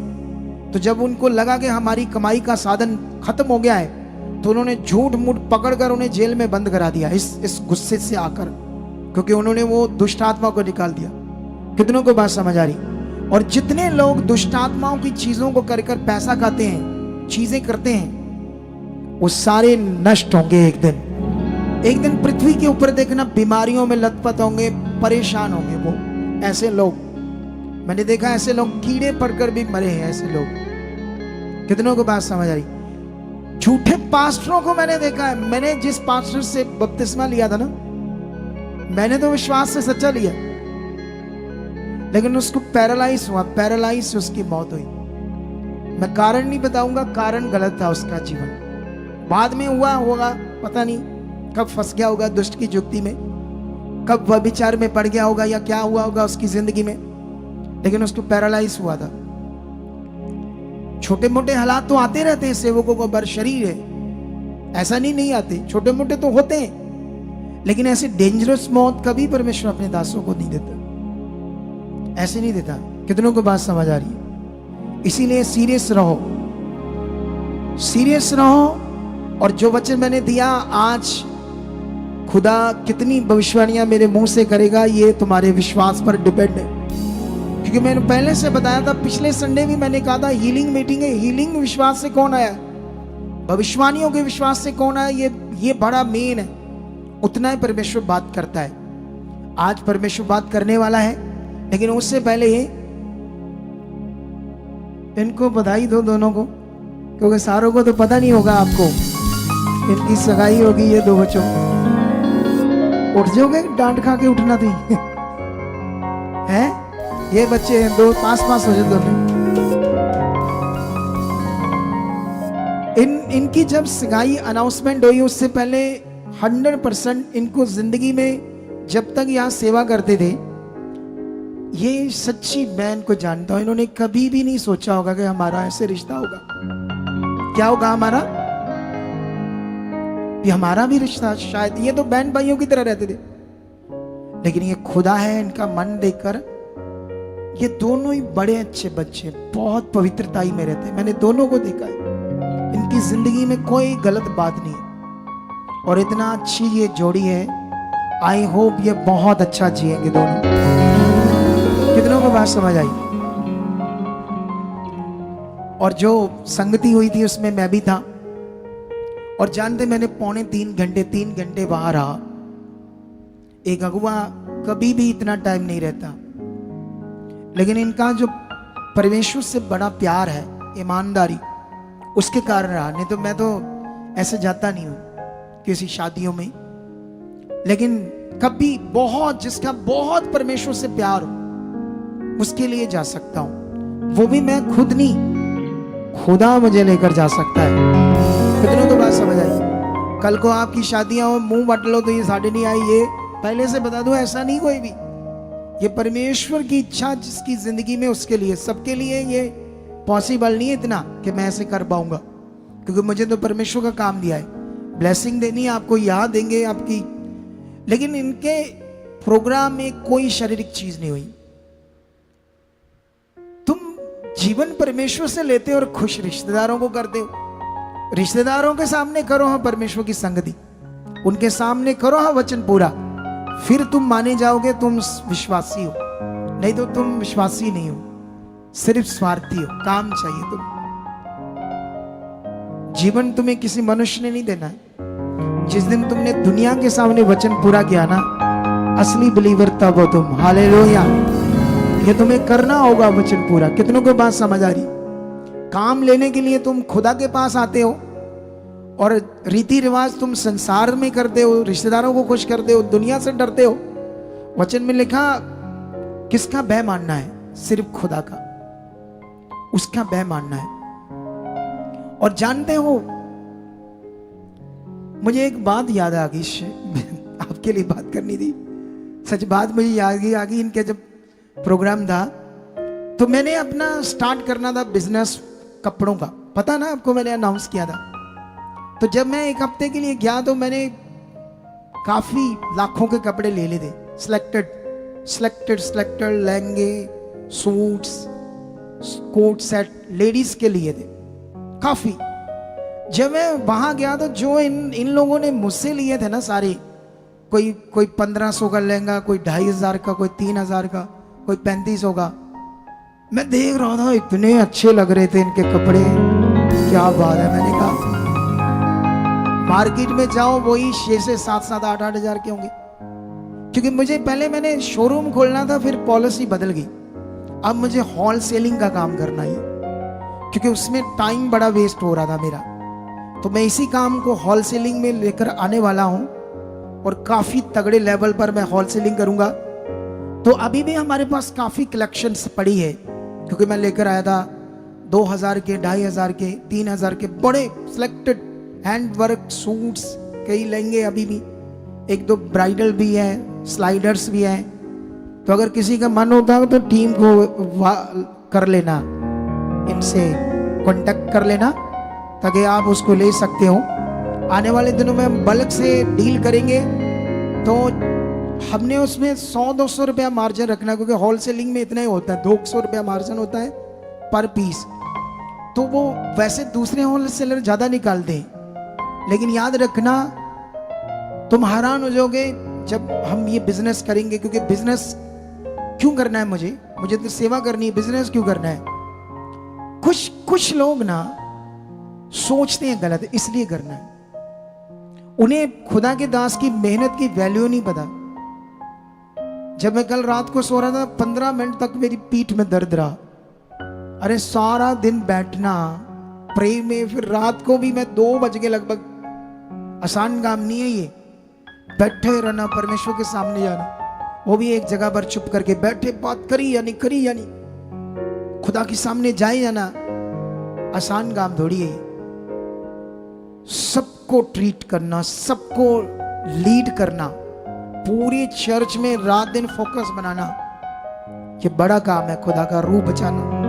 तो जब उनको लगा कि हमारी कमाई का साधन खत्म हो गया है, तो उन्होंने झूठ मूठ पकड़कर उन्हें जेल में बंद करा दिया, इस गुस्से से आकर, क्योंकि उन्होंने वो दुष्ट आत्मा को निकाल दिया। कितनों को बात समझ आ रही? और जितने लोग दुष्ट आत्माओं की चीजों को कर कर पैसा खाते हैं, चीजें करते हैं, वो सारे नष्ट होंगे एक दिन। एक दिन पृथ्वी के ऊपर देखना, बीमारियों में लथपथ होंगे, परेशान होंगे वो। ऐसे लोग मैंने देखा, ऐसे लोग कीड़े पड़कर भी मरे हैं, ऐसे लोग। कितनों को बात समझ आ रही? झूठे पास्टरों को मैंने देखा है। मैंने जिस पास्टर से बपतिस्मा लिया था ना, मैंने तो विश्वास से सच्चा लिया, लेकिन उसको पैरालाइज हुआ, पैरालाइज से उसकी मौत हुई। मैं कारण नहीं बताऊंगा, कारण गलत था उसका जीवन। बाद में हुआ होगा, पता नहीं कब फंस गया होगा दुष्ट की जुक्ति में, कब वह विचार में पड़ गया होगा, या क्या हुआ होगा उसकी जिंदगी में, लेकिन उसको पैरालाइज हुआ था। छोटे मोटे हालात तो आते रहते हैं सेवकों को, बर शरीर है, ऐसा नहीं आते, छोटे मोटे तो होते हैं, लेकिन ऐसे डेंजरस मौत कभी परमेश्वर अपने दासों को नहीं देता, ऐसे नहीं देता। कितनों को बात समझ आ रही है? इसीलिए सीरियस रहो, सीरियस रहो। और जो वचन मैंने दिया आज, खुदा कितनी भविष्यवाणियां मेरे मुंह से करेगा, ये तुम्हारे विश्वास पर डिपेंड है। क्योंकि मैंने पहले से बताया था, पिछले संडे भी मैंने कहा था, हीलिंग मीटिंग है। हीलिंग विश्वास से कौन आया? भविष्यवाणियों के विश्वास से कौन आया? ये बड़ा मेन है। उतना ही परमेश्वर बात करता है। आज परमेश्वर बात करने वाला है, लेकिन उससे पहले इनको बधाई दो दोनों को, क्योंकि सारों को तो पता नहीं होगा आपको, इनकी सगाई होगी। ये दो बच्चों उठ जाओगे, डांट खा के उठना थी है? ये बच्चे हैं, दो पास हो जाए दोनों। इनकी जब सगाई अनाउंसमेंट हुई, उससे पहले 100% इनको जिंदगी में जब तक यहाँ सेवा करते थे, ये सच्ची मैं इनको जानता हूं, इन्होंने कभी भी नहीं सोचा होगा कि हमारा ऐसे रिश्ता होगा। क्या होगा हमारा? ये हमारा भी रिश्ता, शायद ये तो बहन भाइयों की तरह रहते थे, लेकिन ये खुदा है, इनका मन देखकर ये दोनों ही बड़े अच्छे बच्चे, बहुत पवित्रताई में रहते हैं। मैंने दोनों को देखा है, इनकी जिंदगी में कोई गलत बात नहीं है, और इतना अच्छी ये जोड़ी है। आई होप ये बहुत अच्छा जिएंगे दोनों। कितनों को बात समझ आई? और जो संगति हुई थी उसमें मैं भी था, और जानते मैंने पौने 3 घंटे बाहर रहा। एक अगुआ कभी भी इतना टाइम नहीं रहता, लेकिन इनका जो परमेश्वर से बड़ा प्यार है, ईमानदारी, उसके कारण रहा। नहीं तो मैं तो ऐसे जाता नहीं हूं किसी शादियों में, लेकिन कभी बहुत, जिसका बहुत परमेश्वर से प्यार हो, उसके लिए जा सकता हूं। वो भी मैं खुद नहीं, खुदा मुझे लेकर जा सकता है। कितनों को बात समझ आई? कल को आपकी शादियां हो, मुंह बट लो तो ये साड़ी नहीं आई, ये पहले से बता दो, ऐसा नहीं कोई भी। ये परमेश्वर की इच्छा जिसकी जिंदगी में, उसके लिए, सबके लिए ये पॉसिबल नहीं है इतना कि मैं ऐसे कर पाऊंगा, क्योंकि मुझे तो परमेश्वर का काम दिया है, ब्लेसिंग देनी है आपको, याद देंगे आपकी। लेकिन इनके प्रोग्राम में कोई शारीरिक चीज नहीं हुई। तुम जीवन परमेश्वर से लेते हो और खुश रिश्तेदारों को करते हो। रिश्तेदारों के सामने करो हाँ परमेश्वर की संगति, उनके सामने करो हाँ वचन पूरा, फिर तुम माने जाओगे तुम विश्वासी हो। नहीं तो तुम विश्वासी नहीं हो, सिर्फ स्वार्थी हो, काम चाहिए तुम। जीवन तुम्हें किसी मनुष्य ने नहीं देना है। जिस दिन तुमने दुनिया के सामने वचन पूरा किया ना, असली बिलीवर तब हो तुम। हालेलुया। ये तुम्हें करना होगा वचन पूरा। कितनों को बात समझ आ रही? काम लेने के लिए तुम खुदा के पास आते हो और रीति रिवाज तुम संसार में करते हो, रिश्तेदारों को खुश करते हो, दुनिया से डरते हो। वचन में लिखा किसका भय मानना है? सिर्फ खुदा का, उसका भय मानना है। और जानते हो, मुझे एक बात याद आ गई, आपके लिए बात करनी थी। सच बात मुझे याद आ गई, इनके जब प्रोग्राम था तो मैंने अपना स्टार्ट करना था बिजनेस कपड़ों का, पता ना आपको, मैंने अनाउंस किया था। तो जब मैं एक हफ्ते के लिए गया तो मैंने काफी लाखों के कपड़े ले लिए थे, सिलेक्टेड लहंगे, सूट्स, कोट सेट लेडीज के लिए थे काफी। जब मैं वहां गया तो जो इन लोगों ने मुझसे लिए थे ना सारे, कोई 1500 का लहंगा, कोई 2500 का, कोई 3000 का, कोई 3500 का, मैं देख रहा था इतने अच्छे लग रहे थे इनके कपड़े, क्या बात है। मैंने कहा मार्केट में जाओ वही 6 से 7 8 हजार के होंगे, क्योंकि मुझे पहले मैंने शोरूम खोलना था, फिर पॉलिसी बदल गई, अब मुझे होल सेलिंग का काम करना है, क्योंकि उसमें टाइम बड़ा वेस्ट हो रहा था मेरा। तो मैं इसी काम को होल सेलिंग में लेकर आने वाला हूं और काफी तगड़े लेवल पर मैं होल सेलिंग करूंगा। तो अभी भी हमारे पास काफी कलेक्शंस पड़ी है, क्योंकि मैं लेकर आया था 2000 के, 2500 के, 3000 के बड़े सिलेक्टेड हैंड वर्क सूट्स, कई लहंगे अभी भी, एक दो ब्राइडल भी है, स्लाइडर्स भी है। तो अगर किसी का मन होता है तो टीम को कर लेना, इनसे कांटेक्ट कर लेना ताकि आप उसको ले सकते हो। आने वाले दिनों में हम बल्क से डील करेंगे, तो हमने उसमें 100-200 रुपया मार्जिन रखना, क्योंकि होलसेलिंग में इतना ही होता है, 200 रुपया मार्जिन होता है पर पीस। तो वो वैसे दूसरे होलसेलर ज्यादा निकालते हैं, लेकिन याद रखना तुम हैरान हो जाओगे जब हम ये बिजनेस करेंगे। क्योंकि बिजनेस क्यों करना है मुझे तो सेवा करनी है, बिजनेस क्यों करना है? कुछ लोग ना सोचते हैं गलत, इसलिए करना है। उन्हें खुदा के दास की मेहनत की वैल्यू नहीं पता। जब मैं कल रात को सो रहा था, 15 मिनट तक मेरी पीठ में दर्द रहा। अरे सारा दिन बैठना प्रे में, फिर रात को भी मैं 2 बज के लगभग, आसान काम नहीं है ये, बैठे रहना, परमेश्वर के सामने जाना, वो भी एक जगह पर चुप करके बैठे, बात करी या नहीं, खुदा के सामने जाए जाना, आसान काम थोड़ी है। सबको ट्रीट करना, सबको लीड करना, पूरी चर्च में रात दिन फोकस बनाना, ये बड़ा काम है, खुदा का रूह बचाना।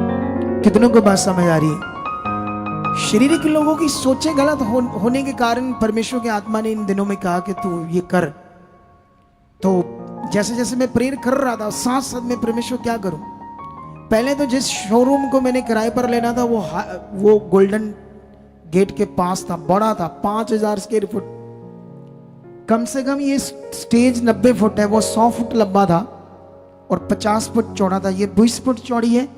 कितनों को बात समझ आ रही है? शारीरिक लोगों की सोचें गलत होने के कारण परमेश्वर के आत्मा ने इन दिनों में कहा कि तू ये कर। तो जैसे जैसे मैं प्रेयर कर रहा था, साथ साथ में परमेश्वर क्या करूं। पहले तो जिस शोरूम को मैंने किराए पर लेना था वो गोल्डन गेट के पास था, बड़ा था, 5000 स्क्वायर फुट। कम से कम ये स्टेज 90 फुट है, वो 100 फुट लंबा था और 50 फुट चौड़ा था। ये 20 फुट चौड़ी है,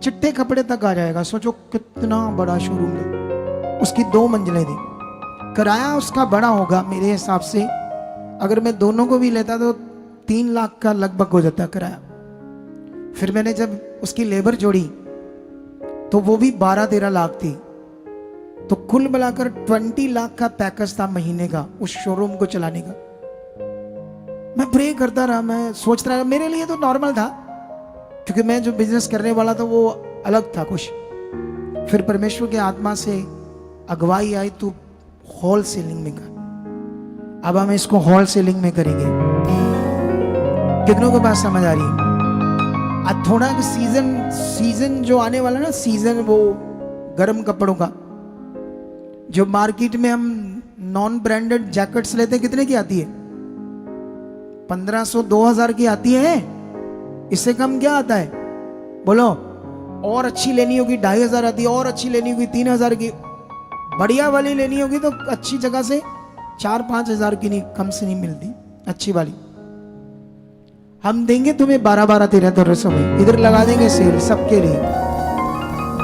चिट्टे कपड़े तक आ जाएगा। सोचो कितना बड़ा शोरूम है। उसकी 2 मंजिलें थी। किराया उसका बड़ा होगा मेरे हिसाब से, अगर मैं दोनों को भी लेता तो 3 लाख का लगभग हो जाता किराया। फिर मैंने जब उसकी लेबर जोड़ी तो वो भी 12-13 लाख थी। तो कुल मिलाकर 20 लाख का पैकेज था महीने का उस शोरूम को चलाने का। मैं प्रे करता रहा, मैं सोचता रहा, मेरे लिए तो नॉर्मल था क्योंकि मैं जो बिजनेस करने वाला था वो अलग था कुछ। फिर परमेश्वर के आत्मा से अगुवाई आई, तू होल सेलिंग में कर। अब हम इसको होल सेलिंग में करेंगे। कितनों को बात समझ आ रही है? आज थोड़ा सीजन जो आने वाला ना, सीजन वो गर्म कपड़ों का, जो मार्केट में हम नॉन ब्रांडेड जैकेट्स लेते हैं, कितने की आती है? 1500 2000 की आती है। इससे कम क्या आता है बोलो? और अच्छी लेनी होगी 2500 आती है, और अच्छी लेनी होगी 3000 की। बढ़िया वाली लेनी होगी तो अच्छी जगह से 4-5 हजार की नहीं, कम से नहीं मिलती अच्छी वाली। हम देंगे तुम्हें 12-12 13-1300 में, इधर लगा देंगे सेल सबके लिए।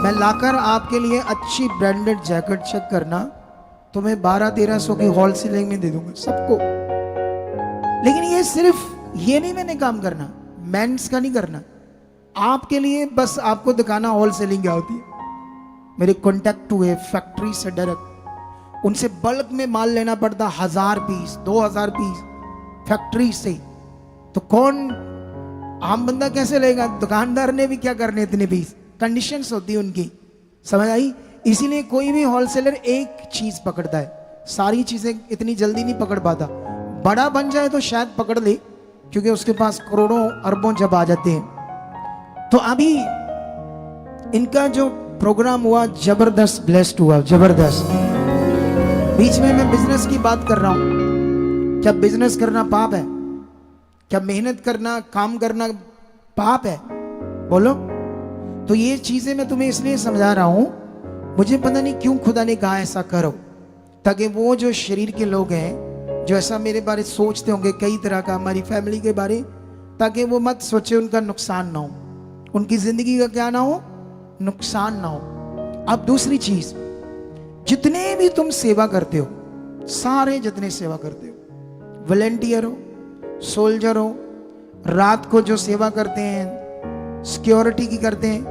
मैं लाकर आपके लिए अच्छी ब्रांडेड जैकेट, चेक करना, तुम्हें 12-1300 की होल सेलिंग में दे दूंगा सबको। लेकिन ये सिर्फ ये नहीं मैंने काम करना, मेंस का नहीं करना, आपके लिए बस आपको दिखाना होल सेलिंग क्या होती है। मेरे कॉन्टेक्ट हुए फैक्ट्री से डायरेक्ट, उनसे बल्क में माल लेना पड़ता 1000 पीस 2000 पीस फैक्ट्री से। तो कौन आम बंदा कैसे लेगा? दुकानदार ने भी क्या करने इतने पीस, कंडीशंस होती है उनकी, समझ आई? इसीलिए कोई भी होलसेलर एक चीज पकड़ता है, सारी चीजें इतनी जल्दी नहीं पकड़ पाता। बड़ा बन जाए तो शायद पकड़ ले, क्योंकि उसके पास करोड़ों अरबों जब आ जाते हैं। तो अभी इनका जो प्रोग्राम हुआ जबरदस्त ब्लेस्ड हुआ, जबरदस्त। बीच में मैं बिजनेस की बात कर रहा हूं। क्या बिजनेस करना पाप है? क्या मेहनत करना, काम करना पाप है? बोलो। तो ये चीजें मैं तुम्हें इसलिए समझा रहा हूं, मुझे पता नहीं क्यों खुदा ने कहा ऐसा करो, ताकि वो जो शरीर के लोग हैं जो ऐसा मेरे बारे सोचते होंगे कई तरह का, हमारी फैमिली के बारे, ताकि वो मत सोचे उनका नुकसान ना हो, उनकी जिंदगी का क्या ना हो, नुकसान ना हो। अब दूसरी चीज, जितने भी तुम सेवा करते हो, सारे जितने सेवा करते हो, वॉलेंटियर हो, सोल्जर हो, रात को जो सेवा करते हैं, सिक्योरिटी की करते हैं,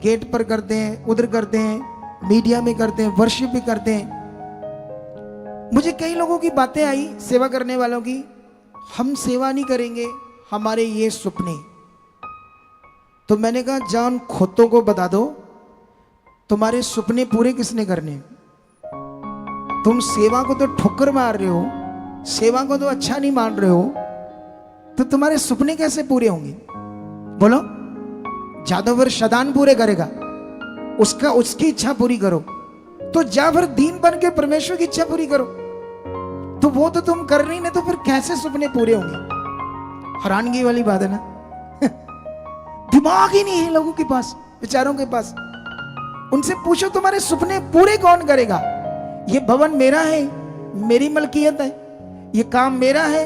गेट पर करते हैं, उधर करते हैं, मीडिया में करते हैं, वर्शिप भी करते हैं। मुझे कई लोगों की बातें आई सेवा करने वालों की, हम सेवा नहीं करेंगे, हमारे ये सुपने। तो मैंने कहा जान खोतों को बता दो, तुम्हारे सुपने पूरे किसने करने? तुम सेवा को तो ठोकर मार रहे हो, सेवा को तो अच्छा नहीं मान रहे हो, तो तुम्हारे सुपने कैसे पूरे होंगे? बोलो। जादूगर शदान पूरे करेगा, उसकी इच्छा पूरी करो। तो जा फिर दीन बन के परमेश्वर की इच्छा पूरी करो। तो वो तो तुम कर रही ना, तो फिर कैसे सुपने पूरे होंगे? हैरानगी वाली बात है ना। दिमाग ही नहीं है लोगों के पास, बेचारों के पास। उनसे पूछो तुम्हारे सुपने पूरे कौन करेगा? ये भवन मेरा है, मेरी मलकियत है, ये काम मेरा है,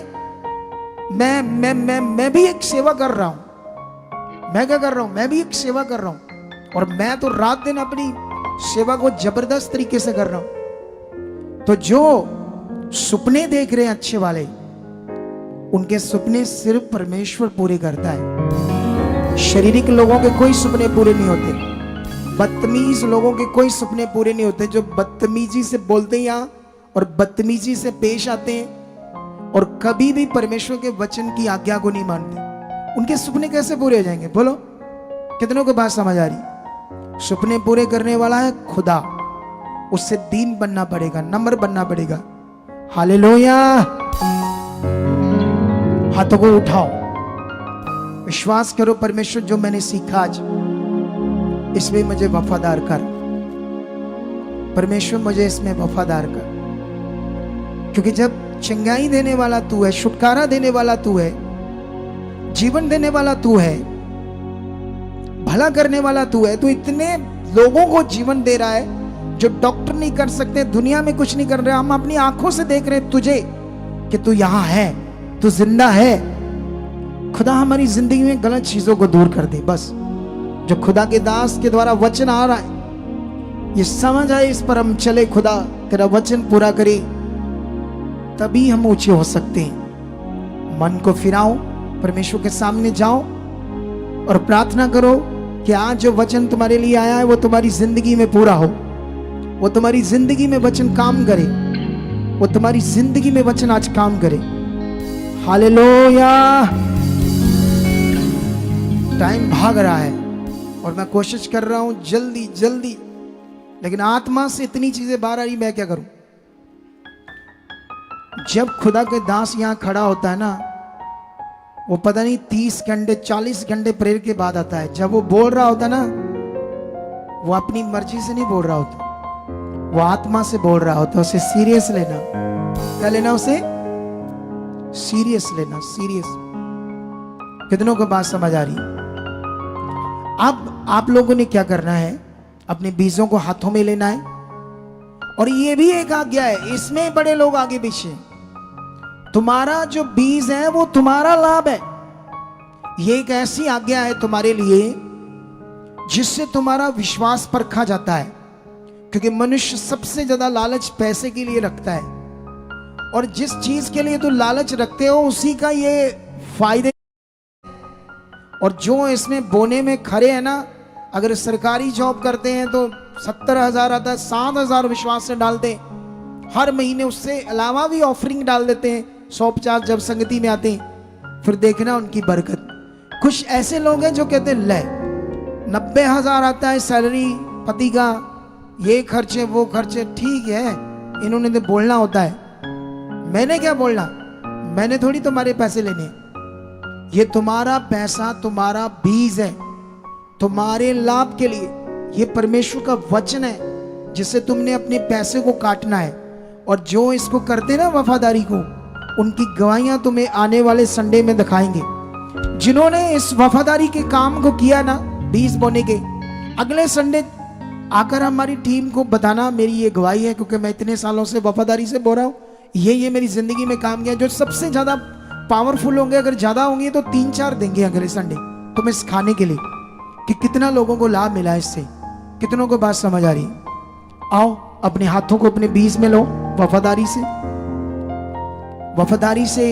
मैं भी एक सेवा कर रहा हूं। मैं क्या कर रहा हूं? मैं भी एक सेवा कर रहा हूं, और मैं तो रात दिन अपनी सेवा को जबरदस्त तरीके से कर रहा हूं। तो जो सुपने देख रहे हैं अच्छे वाले, उनके सुपने सिर्फ परमेश्वर पूरे करता है। शारीरिक लोगों के कोई सुपने पूरे नहीं होते, बदतमीज लोगों के कोई सुपने पूरे नहीं होते, जो बदतमीजी से बोलते हैं यहां और बदतमीजी से पेश आते हैं और कभी भी परमेश्वर के वचन की आज्ञा को नहीं मानते, उनके सुपने कैसे पूरे हो जाएंगे? बोलो। कितनों को बात समझ आ रही? सुपने पूरे करने वाला है खुदा, उससे दीन बनना पड़ेगा, नम्र बनना पड़ेगा। हालेलुया। हाथों को उठाओ, विश्वास करो, परमेश्वर जो मैंने सीखा आज, इसमें मुझे वफादार कर। परमेश्वर मुझे इसमें वफादार कर, क्योंकि जब चंगाई देने वाला तू है, छुटकारा देने वाला तू है, जीवन देने वाला तू है, भला करने वाला तू है, तो इतने लोगों को जीवन दे रहा है जो डॉक्टर नहीं कर सकते, दुनिया में कुछ नहीं कर रहे। हम अपनी आंखों से देख रहे हैं तुझे कि तू यहां है, तू जिंदा है। खुदा हमारी जिंदगी में गलत चीजों को दूर कर दे। बस जो खुदा के दास के द्वारा वचन आ रहा है, ये समझ आए, इस पर हम चले। खुदा तेरा वचन पूरा करे, तभी हम ऊंचे हो सकते हैं। मन को फिराओ, परमेश्वर के सामने जाओ और प्रार्थना करो कि आज जो वचन तुम्हारे लिए आया है वो तुम्हारी जिंदगी में पूरा हो, वो तुम्हारी जिंदगी में वचन काम करे, वो तुम्हारी जिंदगी में वचन आज काम करे। हालेलुया। टाइम भाग रहा है और मैं कोशिश कर रहा हूं जल्दी जल्दी, लेकिन आत्मा से इतनी चीजें बाहर आ रही, मैं क्या करूं? जब खुदा के दास यहाँ खड़ा होता है ना, वो पता नहीं 30 घंटे 40 घंटे प्रेयर के बाद आता है। जब वो बोल रहा होता ना, वो अपनी मर्जी से नहीं बोल रहा होता, वो आत्मा से बोल रहा होता। उसे सीरियस लेना। क्या लेना? उसे सीरियस लेना, सीरियस। कितनों को बात समझ आ रही? अब आप लोगों ने क्या करना है, अपने बीजों को हाथों में लेना है। और ये भी एक आज्ञा है, इसमें बड़े लोग आगे पीछे। तुम्हारा जो बीज है वो तुम्हारा लाभ है। ये एक ऐसी आज्ञा है तुम्हारे लिए जिससे तुम्हारा विश्वास परखा जाता है, क्योंकि मनुष्य सबसे ज्यादा लालच पैसे के लिए रखता है, और जिस चीज के लिए तुम लालच रखते हो उसी का ये फायदे। और जो इसमें बोने में खड़े हैं ना, अगर सरकारी जॉब करते हैं तो 70,000 आता है, 7,000 विश्वास से डालते हैं हर महीने। उससे अलावा भी ऑफरिंग डाल देते हैं 150 जब संगति में आते हैं। फिर देखना उनकी बरकत। कुछ ऐसे लोग हैं जो कहते हैं ले 90,000 आता है सैलरी पति का, ये खर्चे वो खर्चे, ठीक है इन्होंने तो बोलना होता है। मैंने क्या बोलना? मैंने थोड़ी तुम्हारे पैसे लेने। ये तुम्हारा पैसा तुम्हारा बीज है, तुम्हारे लाभ के लिए। ये परमेश्वर का वचन है जिससे तुमने अपने पैसे को काटना है। और जो इसको करते ना वफादारी को, उनकी गवाहियां तुम्हें आने वाले संडे में दिखाएंगे। जिन्होंने इस वफादारी के काम को किया ना, बीज बोने के, अगले संडे आकर हमारी टीम को बताना मेरी ये गवाही है, क्योंकि मैं इतने सालों से वफादारी से बोल रहा हूँ, ये मेरी जिंदगी में काम किया। जो सबसे ज्यादा पावरफुल होंगे, अगर ज्यादा होंगे तो 3-4 देंगे अगले संडे तुम्हें सिखाने के लिए कि कितना लोगों को लाभ मिला इससे। कितनों को बात समझ आ रही? आओ अपने हाथों को अपने बीज में लो, वफादारी से, वफादारी से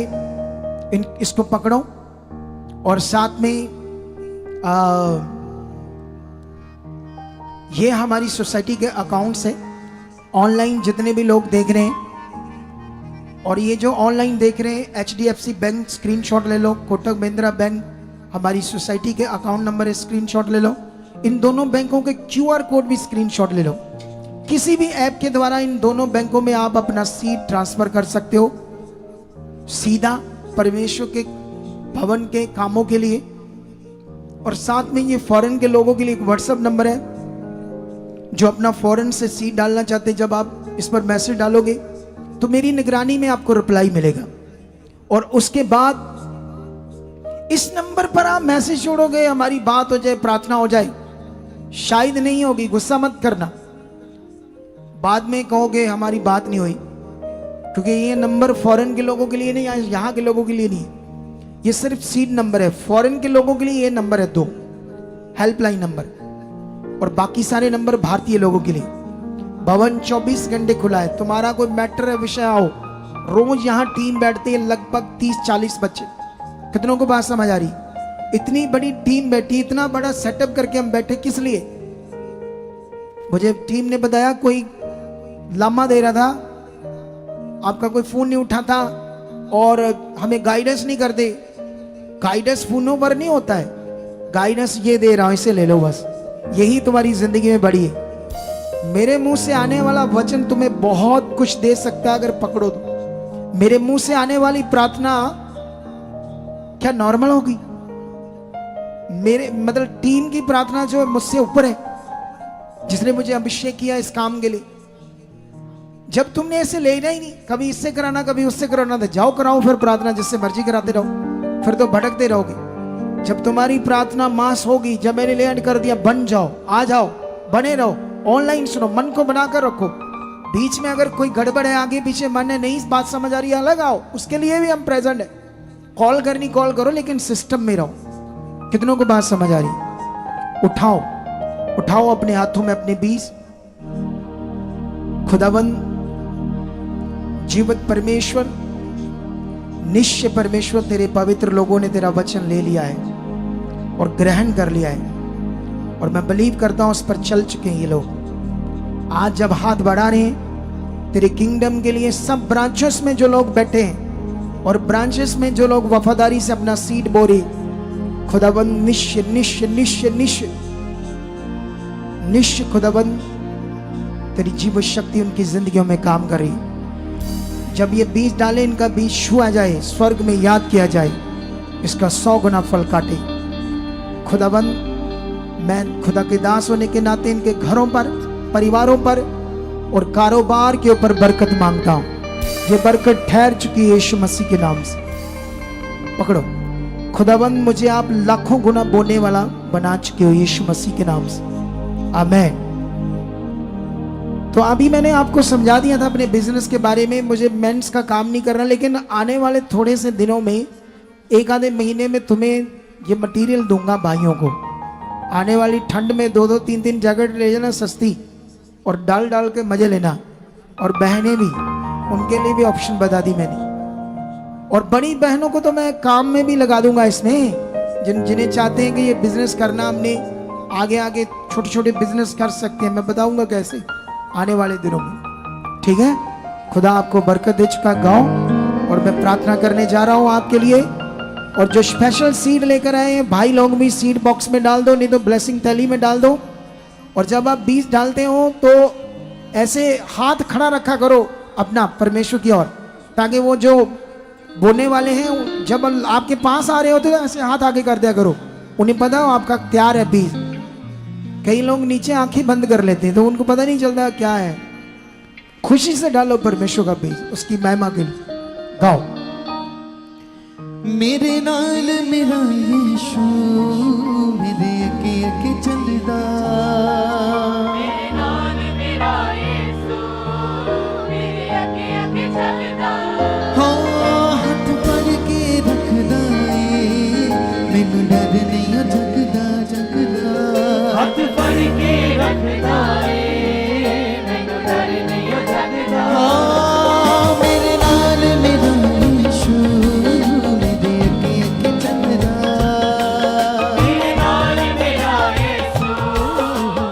इसको पकड़ो। और साथ में ये हमारी सोसाइटी के अकाउंट्स है, ऑनलाइन जितने भी लोग देख रहे हैं, और ये जो ऑनलाइन देख रहे हैं, HDFC बैंक स्क्रीनशॉट ले लो, कोटक महिंद्रा बैंक हमारी सोसाइटी के अकाउंट नंबर है, स्क्रीनशॉट ले लो। इन दोनों बैंकों के QR कोड भी स्क्रीनशॉट ले लो। किसी भी ऐप के द्वारा इन दोनों बैंकों में आप अपना सीड ट्रांसफर कर सकते हो, सीधा परमेश्वर के भवन के कामों के लिए। और साथ में ये फॉरेन के लोगों के लिए एक व्हाट्सएप नंबर है, जो अपना फॉरेन से सीड डालना चाहते हैं, जब आप इस पर मैसेज डालोगे तो मेरी निगरानी में आपको रिप्लाई मिलेगा। और उसके बाद इस नंबर पर आप मैसेज छोड़ोगे, हमारी बात हो जाए, प्रार्थना हो जाए। शायद नहीं होगी, गुस्सा मत करना, बाद में कहोगे हमारी बात नहीं हुई, क्योंकि ये नंबर फॉरेन के लोगों के लिए नहीं, यहाँ के लोगों के लिए नहीं। ये सिर्फ सीड नंबर है। फॉरेन के लोगों के लिए ये नंबर है 2 हेल्पलाइन नंबर, और बाकी सारे नंबर भारतीय लोगों के लिए। भवन 24 घंटे खुला है। तुम्हारा कोई मैटर है, विषय आओ, रोज यहाँ टीम बैठती है, लगभग 30-40 बच्चे। कितनों को बात समझ आ रही? इतनी बड़ी टीम बैठी, इतना बड़ा सेटअप करके हम बैठे किस लिए? मुझे टीम ने बताया कोई लामा दे रहा था, आपका कोई फोन नहीं उठाता और हमें गाइडेंस नहीं करते। गाइडेंस फोनों पर नहीं होता है, गाइडेंस ये दे रहा हूं, इसे ले लो बस। यही तुम्हारी जिंदगी में बड़ी है। मेरे मुंह से आने वाला वचन तुम्हें बहुत कुछ दे सकता है अगर पकड़ो तो। मेरे मुंह से आने वाली प्रार्थना क्या नॉर्मल होगी? मेरे मतलब टीम की प्रार्थना जो मुझसे ऊपर है, जिसने मुझे अभिषेक किया इस काम के लिए। जब तुमने ऐसे लेना ही नहीं, कभी इससे कराना कभी उससे कराना, तो जाओ कराओ फिर प्रार्थना, जिससे मर्जी कराते रहो, फिर तो भटकते रहोगे। जब तुम्हारी प्रार्थना मास होगी, जब मैंने लैंड कर दिया, बन जाओ, आ जाओ, बने रहो, ऑनलाइन सुनो, मन को बनाकर रखो। बीच में अगर कोई गड़बड़ है, आगे पीछे मन है, नहीं बात समझ आ रही है, अलग आओ, उसके लिए भी हम प्रेजेंट है। कॉल करनी कॉल करो, लेकिन सिस्टम में रहो। कितनों को बात समझ आ रही? उठाओ उठाओ अपने हाथों में अपने बीज। खुदावंद जीवित परमेश्वर, निश्चय परमेश्वर, तेरे पवित्र लोगों ने तेरा वचन ले लिया है और ग्रहण कर लिया है, और मैं बिलीव करता हूं उस पर चल चुके हैं ये लोग। आज जब हाथ बढ़ा रहे हैं तेरे किंगडम के लिए, सब ब्रांचेस में जो लोग बैठे हैं और ब्रांचेस में जो लोग वफादारी से अपना सीड बो रहे, खुदावंद निश्चय निश्चय निश्चय निश्चय निश्चय खुदावंद तेरी जीव शक्ति उनकी जिंदगियों में काम कर रही। जब ये बीज डाले, इनका बीज छुआ जाए, स्वर्ग में याद किया जाए, इसका 100 गुना फल काटे। खुदाबंद, मैं खुदा के दास होने के नाते इनके घरों पर, परिवारों पर और कारोबार के ऊपर बरकत मांगता हूं। ये बरकत ठहर चुकी है यीशु मसीह के नाम से। पकड़ो खुदाबंद, मुझे आप लाखों गुना बोलने वाला बना चुके हो यीशु मसीह के नाम से। आमीन। तो अभी मैंने आपको समझा दिया था अपने बिजनेस के बारे में। मुझे मेंस का काम नहीं करना, लेकिन आने वाले थोड़े से दिनों में, एक आधे महीने में तुम्हें ये मटेरियल दूंगा भाइयों को। आने वाली ठंड में 2-2, 3-3 जैकेट ले जाना सस्ती, और डाल डाल के मजे लेना। और बहनें भी, उनके लिए भी ऑप्शन बता दी मैंने। और बड़ी बहनों को तो मैं काम में भी लगा दूंगा इसमें, जिन्हें चाहते हैं कि ये बिजनेस करना, हमने आगे आगे छोटे छोटे बिजनेस कर सकते हैं। मैं बताऊंगा कैसे आने वाले दिनों में। ठीक है, खुदा आपको बरकत दे चुका गाँव। और मैं प्रार्थना करने जा रहा हूँ आपके लिए। और जो स्पेशल सीड लेकर आए हैं भाई लोग भी सीड बॉक्स में डाल दो, नहीं तो ब्लेसिंग थैली में डाल दो। और जब आप बीज डालते हो तो ऐसे हाथ खड़ा रखा करो अपना परमेश्वर की ओर, ताकि वो जो बोने वाले हैं जब आपके पास आ रहे होते तो ऐसे हाथ आगे कर दिया करो, उन्हें पता हो आपका तैयार है बीज। कई लोग नीचे आंखें बंद कर लेते हैं तो उनको पता नहीं चलता क्या है। खुशी से डालो परमेश्वर का बीज, उसकी महिमा के लिए गाओ। मेरे नाल मेरा यीशु, मेरे अगे अगे चलदा। मेरे नाल मेरा यीशु, मेरे अगे अगे चलदा। हाँ, हाथ फड़ के रखदा ए, मैनू डर नहीं जगदा जगदा। हाथ फड़ के रखदा ए, मैनू डर नहीं जगदा। हाँ, मेरे नाल मेरा यीशु, मेरे अगे अगे चलदा। मेरे नाल मेरा यीशु,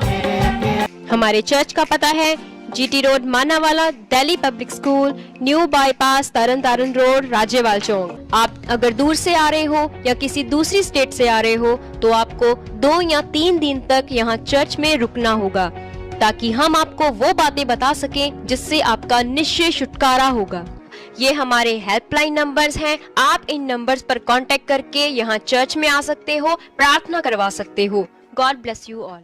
मेरे अगे। हमारे चर्च का पता है GT road Manawala, Delhi public school, new bypass, Tarn Taran road, Rajyawal chowk. आप अगर दूर से आ रहे हो या किसी दूसरी स्टेट से आ रहे हो तो आपको 2 या 3 दिन तक यहाँ चर्च में रुकना होगा, ताकि हम आपको वो बातें बता सकें जिससे आपका निश्चय छुटकारा होगा। ये हमारे हेल्पलाइन नंबर्स हैं। आप इन नंबर्स पर कांटेक्ट करके यहाँ चर्च में आ सकते हो, प्रार्थना करवा सकते हो। God bless you all.